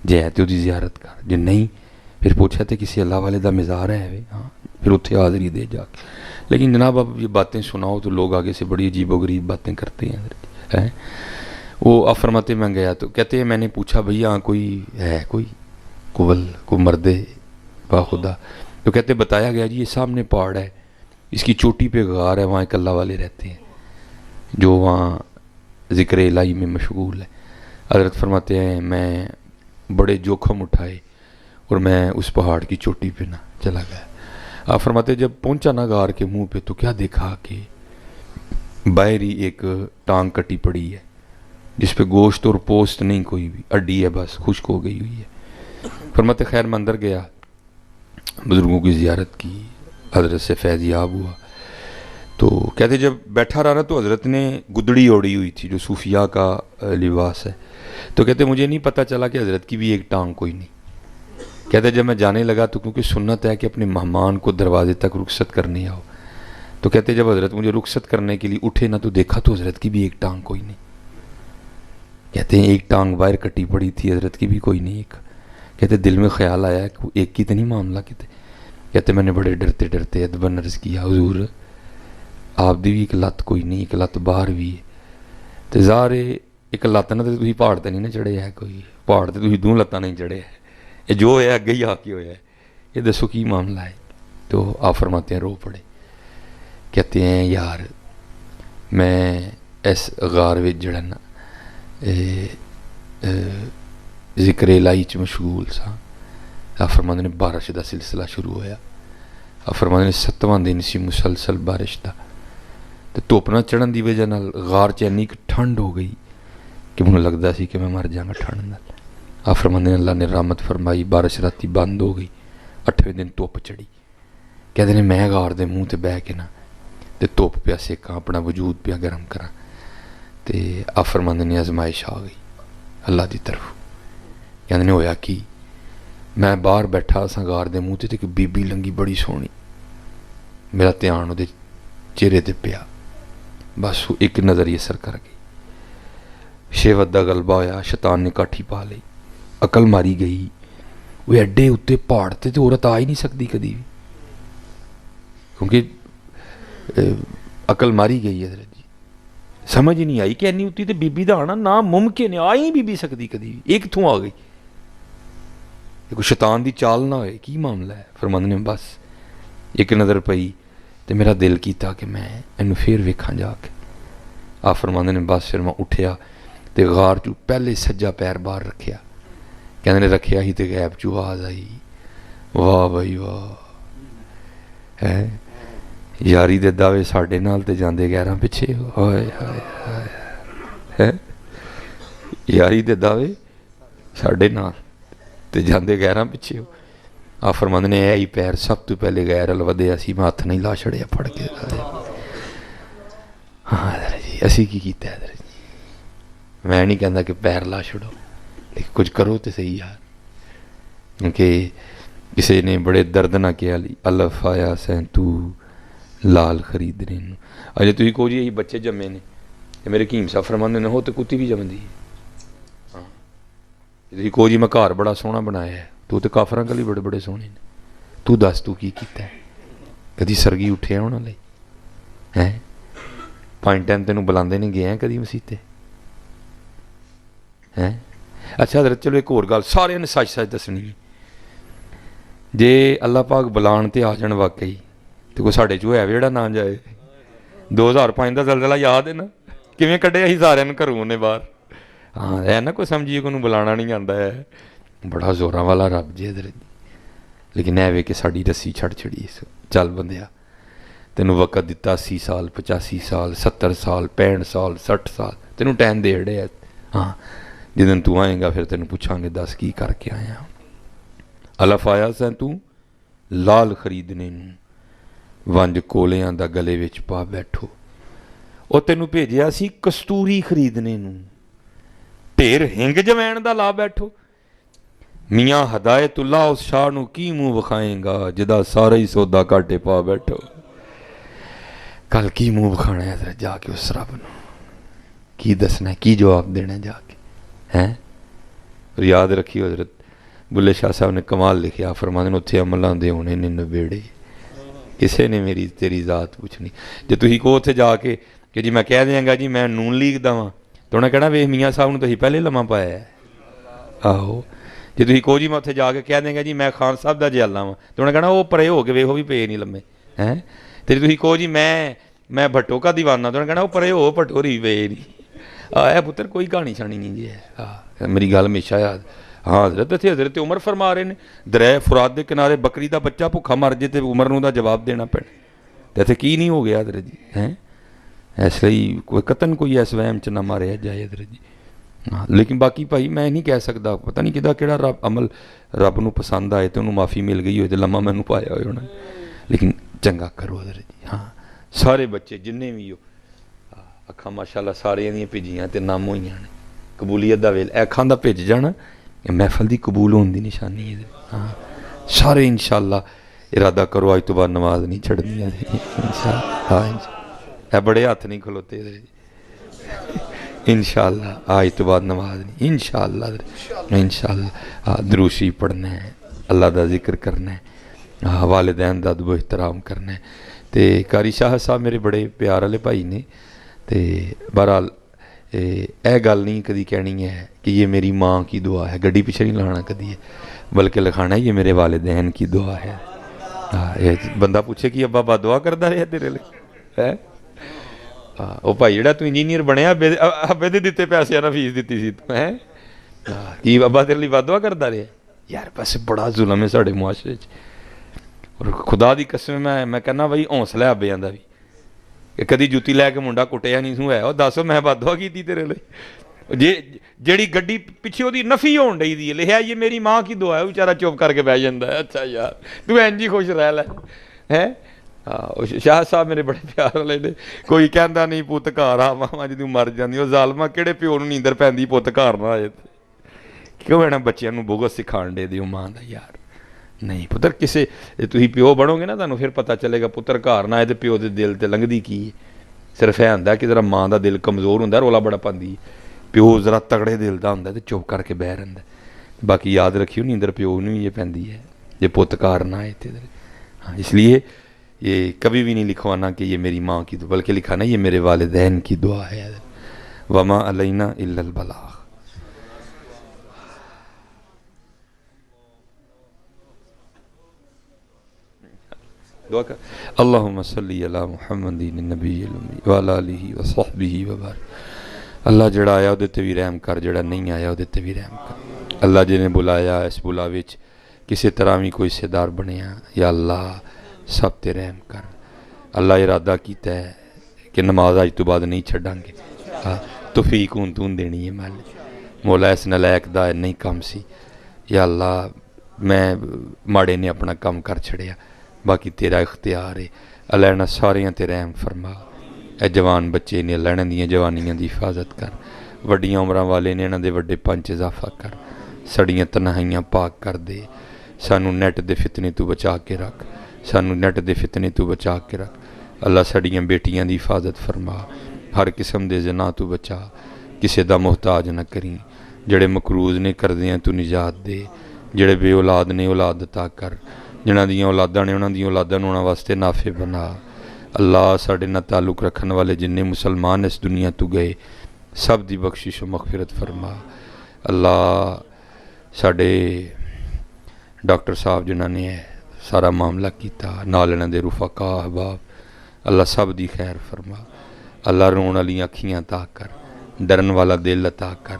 جے ہے تو دی زیارت کر جے نہیں پھر پوچھا تے کسی اللہ والے دا مزار ہے ہاں پھر اتھے حاضری دے جا کے. لیکن جناب اب یہ باتیں سناؤ تو لوگ آگے سے بڑی عجیب و غریب باتیں کرتے ہیں. وہ آپ فرماتے میں گیا تو کہتے ہیں میں نے پوچھا بھیا کوئی ہے کوئی قبل کو مردے با خدا تو کہتے بتایا گیا جی یہ سامنے پہاڑ ہے اس کی چوٹی پہ غار ہے وہاں ایک اللہ والے رہتے ہیں جو وہاں ذکر الہی میں مشغول ہے. حضرت فرماتے ہیں میں بڑے جوخم اٹھائے اور میں اس پہاڑ کی چوٹی پہ نہ چلا گیا. آپ فرماتے جب پہنچا نا غار کے منہ پہ تو کیا دیکھا کہ باہر ہی ایک ٹانگ کٹی پڑی ہے جس پہ گوشت اور پوست نہیں کوئی بھی ہڈی ہے بس خشک ہو گئی ہوئی ہے. فرماتے خیر میں اندر گیا بزرگوں کی زیارت کی حضرت سے فیض یاب ہوا تو کہتے جب بیٹھا رہا تو حضرت نے گدڑی اوڑی ہوئی تھی جو صوفیاء کا لباس ہے. تو کہتے مجھے نہیں پتہ چلا کہ حضرت کی بھی ایک ٹانگ کوئی نہیں. کہتے جب میں جانے لگا تو کیونکہ سنت ہے کہ اپنے مہمان کو دروازے تک رخصت کرنے آؤ تو کہتے جب حضرت مجھے رخصت کرنے کے لیے اٹھے نہ تو دیکھا تو حضرت کی بھی ایک ٹانگ کوئی نہیں. کہتے ہیں ایک ٹانگ باہر کٹی پڑی تھی حضرت کی بھی کوئی نہیں. ایک کہتے دل میں خیال آیا کہ ایک کی تو نہیں معاملہ. کہتے میں نے بڑے ڈرتے ادبن عرض کیا حضور آپ دی بھی ایک لت کوئی نہیں ایک لت باہر بھی ہے. تو ظاہر ایک لت نہ تو تھی پہاڑ تے نہیں نہ چڑھے ہے، کوئی پہاڑ تے تھی دوں لتاں نہیں چڑھے ہے، یہ جو ہے اگے ہی آ کے ہویا ہے، یہ دسو کی معاملہ ہے؟ تو آپ فرماتے ہیں رو پڑے، کہتے ہیں یار میں اس غار وچ جڑا نا ذکر الہی چ مشغول سا۔ آپ فرماتے نے بارش دا سلسلہ شروع ہویا، آپ فرماتے نے 7واں دن سی مسلسل بارش دا، تو دھوپ نہ چڑھن دی وجہ نال غار چ اینی ٹھنڈ ہو گئی کہ مجھے لگتا سی کہ میں مر جاگا ٹھنڈ نال۔ آپ فرماتے ہیں اللہ نے رحمت فرمائی، بارش راتی بند ہو گئی، 8ویں دن دھوپ چڑھی، کہتے ہیں میں غار دے منہ تے بہ کے نا تے دھوپ پیا سیکاں، اپنا وجود پیا گرم کراں، تے آپ فرماتے نے آزمائش آ گئی اللہ دی طرف۔ کہتے ہیں ہویا کی، میں باہر بیٹھا سا غار دے منہ تے ایک بی بی لنگی بڑی سونی، میرا دھیان وہ چہرے تے پیا، بس وہ ایک نظر یہ اثر کر گئی، شہوت دا غلبہ ہویا، شیطان نے کاٹھی پا لئی، عقل ماری گئی، وہ ایڈے اتنے پہاڑ تے عورت آ ہی نہیں سکتی کدی بھی، کیونکہ عقل ماری گئی ہے حضرت جی، سمجھ نہیں آئی کہ اینی اتنی تے بی بی دا آنا ناممکن ہے، آ ہی نہیں بی بی سکتی کدی بھی، ایک کتھوں آ گئی، کوئی شیطان دی چال نہ ہوئے، کی معاملہ ہے؟ فرماندے نے بس ایک نظر پئی تے میرا دل کیتا کہ میں اینو پھر ویکھاں جا کے۔ آپ فرماندے نے بس پھر میں اٹھیا تے غار چوں پہلے سجا پیر باہر رکھیا، کہندے نے رکھیا ہی تے غیب چوں آواز آئی، واہ بھائی واہ، ہے یاری دے دعوے ساڈے نال تے جاندے غیراں پیچھے، ہائے ہائے ہائے، ہے یاری دے دعوے ساڈے نال تے جاندے غیراں پیچھے ہو۔ آپ فرماندے نے اے ہی پیر سب تو پہلے غیر ال ودیا سی، میں ہاتھ نہیں لا چھڑیا پھڑ کے، ہاں حضرت جی اسی کی کیتا ہے حضرت جی، میں نہیں کہندا کہ پیر لا چھڑو، لیکن کچھ کرو تو صحیح یار، کیونکہ کسی نے بڑے درد نہ کیا الف آیا سین تو لال خریدنے نو، اجے تھی کہو جی یہی بچے جمے نے، میرے حکیم صاحب فرماندے نے ہو تو کتی بھی جمدی ہے، ہاں تھی کہو جی میں گھر بڑا سوہنا بنایا ہے، تو تے کافراں کل ہی بڑے بڑے سوہنے نے، تو دس تو کی کیتا ہے؟ کدی سرگی اٹھیا انہاں لئی ہیں؟ 5 ٹائم تینوں بلاندے نہیں گئے ہیں کدی مسیتے ہیں؟ اچھا حضرت چلو ایک اور گل سارے نے سچ سچ دسنی ہے، جے اللہ پاک بلان تے آ جان واقعی تو کوئی ساڈے چوں ہے جڑا نہ جائے؟ 2005 دا زلزلہ یاد ہے نا، کیویں کڈھیا سی سارے گھروں نے باہر، ہاں ہے نا، کوئی سمجھیے کو بلانا نہیں آتا ہے، بڑا زوراں والا رب جی حضرت جی، لیکن اے وے کہ ساڈی رسی چھڑ چھڑی، چل بندیا تینوں وقت دتا 80 سال 85 سال 70 سال 65 سال 60 سال تینوں ٹائم دے اڑے، ہاں جدن تو آئیں گا پھر تینوں پوچھاں گے دس کی کر کے آیا، الف آیا سیں تو لال خریدنے نوں، ونج کولیاں دا گلے وچ پا بیٹھو، او تینوں بھیجیا سی کستوری خریدنے نوں، ڈھیر ہنگ جوین دا لا بیٹھو، میاں ہدایت اللہ اس شاہ نو کی منہ وکھائیں گا جدا سارا ہی سودا کاٹے پا بیٹھو، کل کی منہ وکھانا ہے حضرت جا کے اس رب نو، کی دسنا ہے، کی جواب دینا ہے جا کے ہیں؟ اور یاد رکھیے حضرت بلے شاہ صاحب نے کمال لکھیا، فرماندے نے اتھے عملاں دے ہونے نے نبیڑے، کسے نے میری تیری ذات پوچھنی، جے تسی کو اتھے جا کے کہ جی میں کہہ دیاں گا جی میں نون لیگ دا ہاں تو انہیں کہنا ویخ میاں صاحب نے تسی پہلے لمحہ پایا ہے، آہو جی تسی کہو جی میں اتھے جا کے کہہ دیں گا جی میں خان صاحب دا جیالہ ہاں تو انہیں کہنا وہ پرے ہو کے ویخو بھی پے نہیں لمے ہیں، تے تسی کہو جی میں بھٹو کا دیوانہ تو انہیں کہنا وہ پرے ہو بھٹو ری پے نہیں، آیا پتر کوئی کہانی شانی نہیں جی ہے، میری گل ہمیشہ یاد، ہاں حضرت اتنے حضرت عمر فرما رہے ہیں دریا فرات دے کنارے بکری دا بچہ بھوکھا مر جائے تو عمر نو دا جواب دینا پینا، اتنے کی نہیں ہو گیا حضرت جی ہیں؟ اس لیے کوئی قطن کوئی اس وہم چ نہ ماریا جائے حضرت جی، ہاں لیکن باقی بھائی میں نہیں کہہ سکتا، پتہ نہیں کدا کہڑا رب عمل رب نو پسند آئے تو انہوں معافی مل گئی ہوئے تو لمحہ مینوں پایا ہوئے ہونا، لیکن چنگا کرو حضرت جی، ہاں سارے بچے جننے بھی ہو اکھاں ماشاءاللہ سارے دیاں بھیجیاں تے نام ہوئی نے، قبولیت دا ویل اکھاں دا بھیج جانا محفل دی قبول ہون دی نشانی ہے، ہاں سارے انشاءاللہ ارادہ کرو آج تو بعد نماز نہیں چھڑنی ہے انشاءاللہ، ہاں بڑے ہاتھ نہیں کھلوتے انشاءاللہ آج تو بعد نماز نہیں انشاءاللہ، انشاءاللہ درود شریف پڑھنا ہے، اللہ دا ذکر کرنا ہے، والدین دا ادب و احترام کرنا ہے، تے قاری شاہ صاحب میرے بڑے پیار والے بھائی نے، تے بہرحال اے گل نہیں کدی کہنی ہے کہ یہ میری ماں کی دعا ہے، گڈی پیچھے نہیں لکھانا کدی ہے، بلکہ لکھانا ہے یہ میرے والدین کی دعا ہے۔ بندہ پوچھے کہ ابا بد دعا کرتا رہا تیرے لیے، وہ بھائی جڑا تو انجینئر بنیا ابے دے دیتے پیسے نہ فیس دیتی سی تو ہے کہ ابا تیرے لیے بد دعا کرتا رہا یار۔ بس بڑا ظلم ہے ساڈے معاشرے چ، اور خدا دی قسم میں کہنا بھائی حوصلہ ابیاں دا بھی کہ کدی جُتی لے کے منڈا کٹیا نہیں سو ہے، وہ دس میں بد دعا کی تیرے لیے، جیڑی گڈی پیچھے وہی نفی ہون ڈئی دی لکھیا یہ میری ماں کی دعا ہے، بیچارہ چپ کر کے بہ جاندا ہے۔ اچھا یار تو اینج ہی خوش رہ لے ہے۔ شاہ صاحب میرے بڑے پیار والے نے، کوئی کہندا نہیں پت گھر آ ماما جدوں مر جاندی، وہ ظالما کہڑے پیو نوں نیندر پیندی پت گھر نہ آئے، کیوں ہے نا بچیاں نوں بغض سکھان دے دیو ماں دا یار۔ نہیں پتر کسے تھی پیو بنو گے نا تمہیں پھر پتہ چلے گا پتر گھر نہ آئے تو پیو دے دل تے لنگدی کی ہے۔ صرف یہ ہوندا کہ ذرا ماں دا دل کمزور ہوندا، رولا بڑا پاندی، پیو ذرا تگڑے دل دا ہوندا تے چپ کر کے بہ رہندا۔ باقی یاد رکھیو نیندر پیو نوں یہ پیندی ہے جے پت گھر نہ آئے تے۔ ہاں اس لیے یہ کبھی بھی نہیں لکھوانا کہ یہ میری ماں کی دعا، بلکہ لکھانا یہ میرے والدین کی دعا ہے۔ وما علینا الا البلاغ۔ دعا کر اللہم صلی علی محمد النبی الامی وعلی آلہ وصحبہ وبارک۔ اللہ جڑا آیا وہ تے بھی رحم کر، جڑا نہیں آیا وہ تے بھی رحم کر۔ اللہ جنہیں بلایا اس بلاوچ کسی طرح بھی کوئی حصے دار بنیا، یا اللہ سب تے رحم کر۔ اللہ ارادہ کیتا ہے کہ نماز آج تو بعد نہیں چھڑاں گے، توفیق تون دینی ہے مولا، اس نلائق دا نہیں کام سی، یا اللہ میں ماڑے نے اپنا کام کر چھڑیا، باقی تیرا اختیار ہے۔ اللہ نے ساریاں تے رحم فرما، اے جوان بچے نے اللہ نے دیاں جوانیاں دی حفاظت کر، وڈیاں عمراں والے نے انہاں دے وڈے پنچ اضافہ کر، سڑیاں تنہائیاں پاک کر دے، سانو نیٹ دے فتنے تو بچا کے رکھ، سانو نیٹ دے فتنے تو بچا کے رکھ۔ اللہ سڑیاں بیٹیاں دی حفاظت فرما، ہر قسم دے زنا تو بچا، کسے دا محتاج نہ کریں، جڑے مقروض نے کر دیاں تو نجات دے، جڑے بے اولاد نے اولاد عطا کر، جنہاں دیاں اولاداں نے انہاں دیاں اولاداں نوں انہاں واسطے نافع بنا۔ اللہ ساڈے نال تعلق رکھن والے جننے مسلمان اس دنیا تو گئے سب دی بخشش و مغفرت فرما۔ اللہ ساڈے ڈاکٹر صاحب جنہاں نے سارا معاملہ کیتا، نال انہاں دے رفقا احباب، اللہ سب دی خیر فرما۔ اللہ رون والی اکھیاں عطا کر، ڈرن والا دل عطا کر،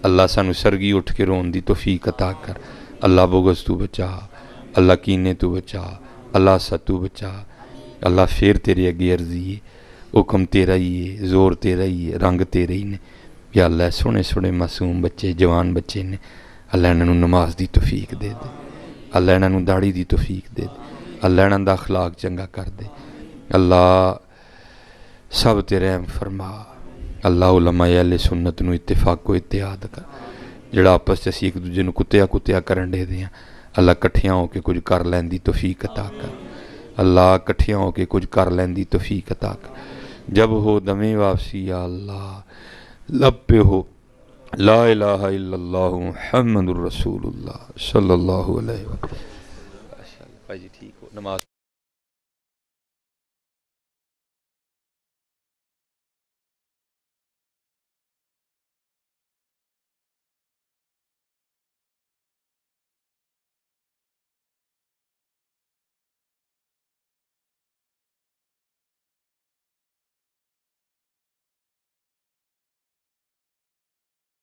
اللہ سانو سرگی اٹھ کے رون دی توفیق عطا کر۔ اللہ بغض تو بچا، اللہ کینے تو بچا، اللہ حسد تو بچا۔ اللہ پھر تیرے اگے عرضی ہے، حکم تیرا ہی ہے، زور تیرا ہی ہے، رنگ تیرے ہی نے، یا اللہ سونے سونے معصوم بچے جوان بچے نے، اللہ انہوں نماز دی توفیق دے دے، اللہ انہوں داڑھی دی توفیق دے دے، اللہ انہوں دا اخلاق چنگا کر دے۔ اللہ سب تے رحم فرما۔ اللہ علماء اہل سنت نو اتفاق کو اتحاد کر، جڑا آپس چ ایک دوجے نو کتیا کرن دے دیاں، اللہ کٹھیاں ہو کے کچھ کر لین دی توفیق عطا کر۔ اللہ کٹھیاں ہو کے کچھ کر لین دی توفیق عطا کر۔ جب ہو دمیں واپسی یا اللہ لب پہ ہو لا الہ الا اللہ محمد الرسول اللہ صلی اللہ علیہ وسلم۔ بھائی جی ٹھیک ہو نماز